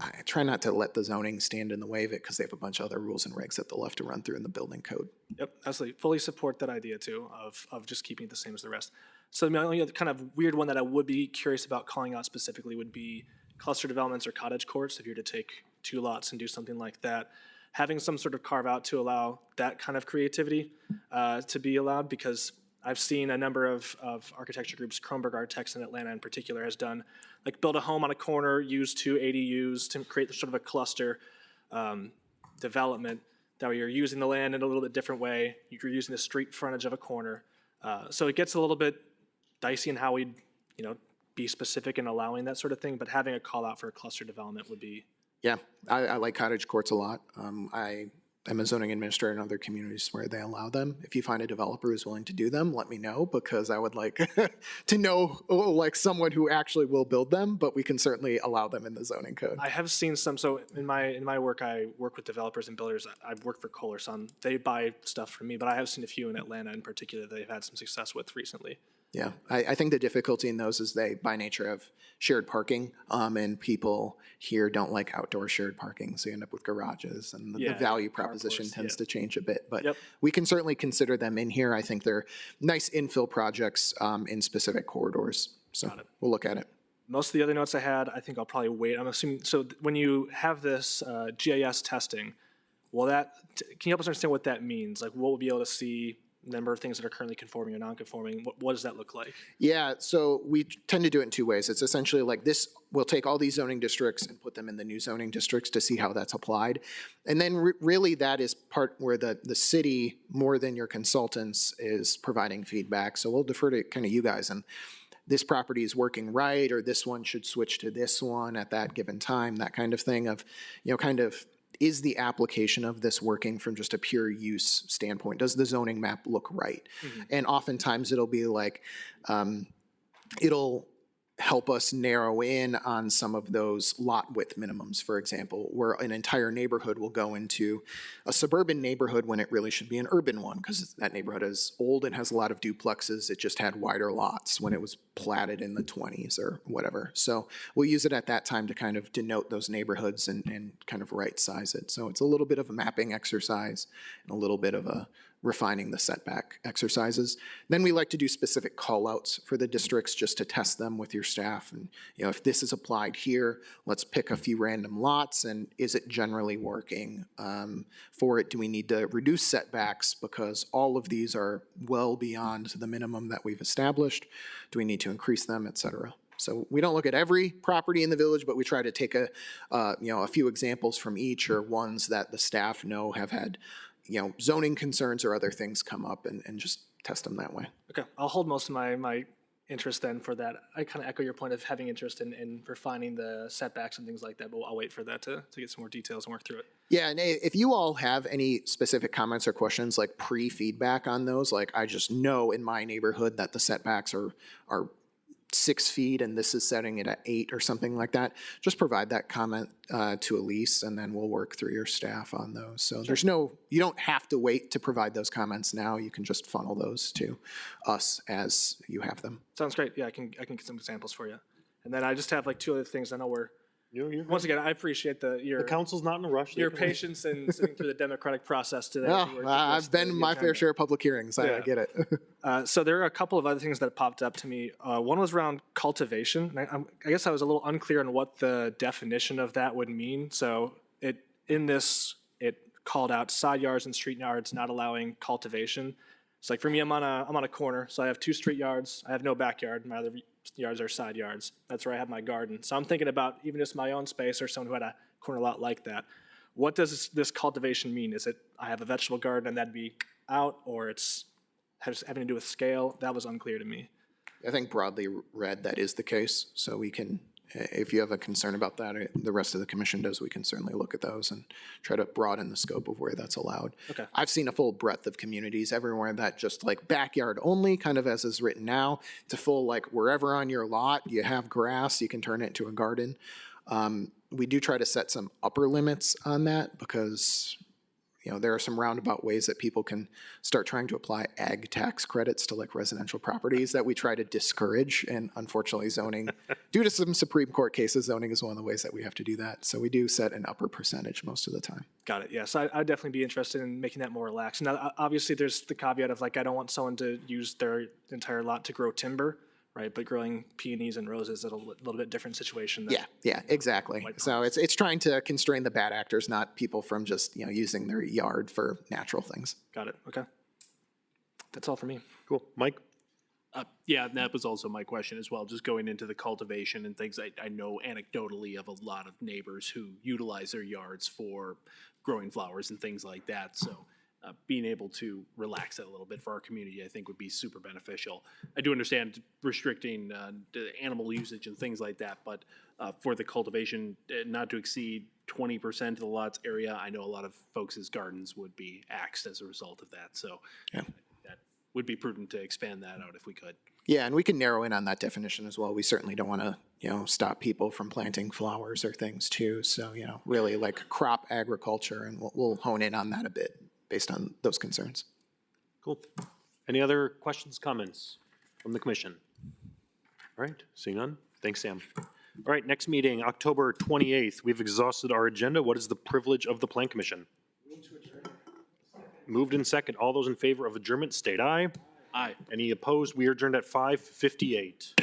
I try not to let the zoning stand in the way of it because they have a bunch of other rules and regs that they'll have to run through in the building code. Yep, absolutely. Fully support that idea too of just keeping it the same as the rest. So the only other kind of weird one that I would be curious about calling out specifically would be cluster developments or cottage courts. If you were to take 2 lots and do something like that, having some sort of carve out to allow that kind of creativity to be allowed, because I've seen a number of architecture groups, Kronberg Architects in Atlanta in particular has done, like build a home on a corner, use 2 ADUs to create sort of a cluster development that you're using the land in a little bit different way. You're using the street frontage of a corner. So it gets a little bit dicey in how we'd, be specific in allowing that sort of thing, but having a call out for a cluster development would be. Yeah, I like cottage courts a lot. I'm a zoning administrator in other communities where they allow them. If you find a developer who's willing to do them, let me know, because I would like to know like someone who actually will build them, but we can certainly allow them in the zoning code. I have seen some, so in my work, I work with developers and builders. I've worked for Kohler Sun. They buy stuff from me, but I have seen a few in Atlanta in particular that they've had some success with recently. Yeah, I think the difficulty in those is they, by nature, have shared parking, and people here don't like outdoor shared parking, so you end up with garages, and the value proposition tends to change a bit. But we can certainly consider them in here. I think they're nice infill projects in specific corridors, so we'll look at it. Most of the other notes I had, I think I'll probably wait. I'm assuming, so when you have this GIS testing, can you help us understand what that means? Like, what we'll be able to see number of things that are currently conforming or non-conforming. What does that look like? Yeah, so we tend to do it in 2 ways. It's essentially like this, we'll take all these zoning districts and put them in the new zoning districts to see how that's applied. And then really that is part where the city, more than your consultants, is providing feedback. So we'll defer to kind of you guys, and this property is working right, or this one should switch to this one at that given time, that kind of thing of, kind of, is the application of this working from just a pure use standpoint? Does the zoning map look right? Mm-hmm. And oftentimes it'll be like, it'll help us narrow in on some of those lot width minimums, for example, where an entire neighborhood will go into a suburban neighborhood when it really should be an urban one, because that neighborhood is old and has a lot of duplexes. It just had wider lots when it was platted in the 20s or whatever. So we'll use it at that time to kind of denote those neighborhoods and kind of right size it. So it's a little bit of a mapping exercise and a little bit of a refining the setback exercises. Then we like to do specific call-outs for the districts just to test them with your staff. And, if this is applied here, let's pick a few random lots, and is it generally working for it? Do we need to reduce setbacks because all of these are well beyond the minimum that we've established? Do we need to increase them, et cetera? So we don't look at every property in the village, but we try to take a few examples from each, or ones that the staff know have had zoning concerns or other things come up, and just test them that way. Okay, I'll hold most of my interest then for that. I kind of echo your point of having interest in refining the setbacks and things like that, but I'll wait for that to get some more details and work through it. Yeah, and if you all have any specific comments or questions, like pre-feedback on those, like I just know in my neighborhood that the setbacks are 6 feet and this is setting it at 8 or something like that, just provide that comment to Elise, and then we'll work through your staff on those. So there's you don't have to wait to provide those comments now. You can just funnel those to us as you have them. Sounds great. Yeah, I can get some examples for you. And then I just have like 2 other things I know we're, once again, I appreciate your council's not in a rush. your patience in sitting through the democratic process today. Well, I've been in my fair share of public hearings. I get it. So there are a couple of other things that popped up to me. One was around cultivation. And I guess I was a little unclear on what the definition of that would mean. So it called out side yards and street yards not allowing cultivation. It's like for me, I'm on a corner, so I have 2 street yards. I have no backyard. My other yards are side yards. That's where I have my garden. So I'm thinking about even just my own space or someone who had a corner lot like that. What does this cultivation mean? Is it I have a vegetable garden and that'd be out, or it's having to do with scale? That was unclear to me. I think broadly read that is the case. So we can, if you have a concern about that, or the rest of the commission does, we can certainly look at those and try to broaden the scope of where that's allowed. Okay. I've seen a full breadth of communities everywhere that just like backyard only, kind of as is written now, to full like wherever on your lot you have grass, you can turn it into a garden. We do try to set some upper limits on that because there are some roundabout ways that people can start trying to apply ag tax credits to like residential properties that we try to discourage. And unfortunately zoning, due to some Supreme Court cases, zoning is one of the ways that we have to do that. So we do set an upper percentage most of the time. Got it. Yes, I'd definitely be interested in making that more relaxed. Now, obviously there's the caveat of like, I don't want someone to use their entire lot to grow timber. Right, but growing peonies and roses is a little bit different situation. Than Yeah, exactly. So it's trying to constrain the bad actors, not people from just using their yard for natural things. Got it. Okay, that's all for me. Cool, Mike. Yeah, that was also my question as well. Just going into the cultivation and things, I know anecdotally of a lot of neighbors who utilize their yards for growing flowers and things like that. So being able to relax that a little bit for our community, I think would be super beneficial. I do understand restricting the animal usage and things like that, but for the cultivation, not to exceed 20% of the lot's area, I know a lot of folks' gardens would be axed as a result of that. So that would be prudent to expand that out if we could. Yeah, and we can narrow in on that definition as well. We certainly don't want to, stop people from planting flowers or things too. So, really like crop agriculture, and we'll hone in on that a bit based on those concerns. Cool. Any other questions, comments from the commission? All right, seeing none. Thanks, Sam. All right, next meeting, October 28th. We've exhausted our agenda. What is the privilege of the Plan Commission? Moved in second. All those in favor of adjournment state aye. Aye. Any opposed? We are adjourned at 5:58.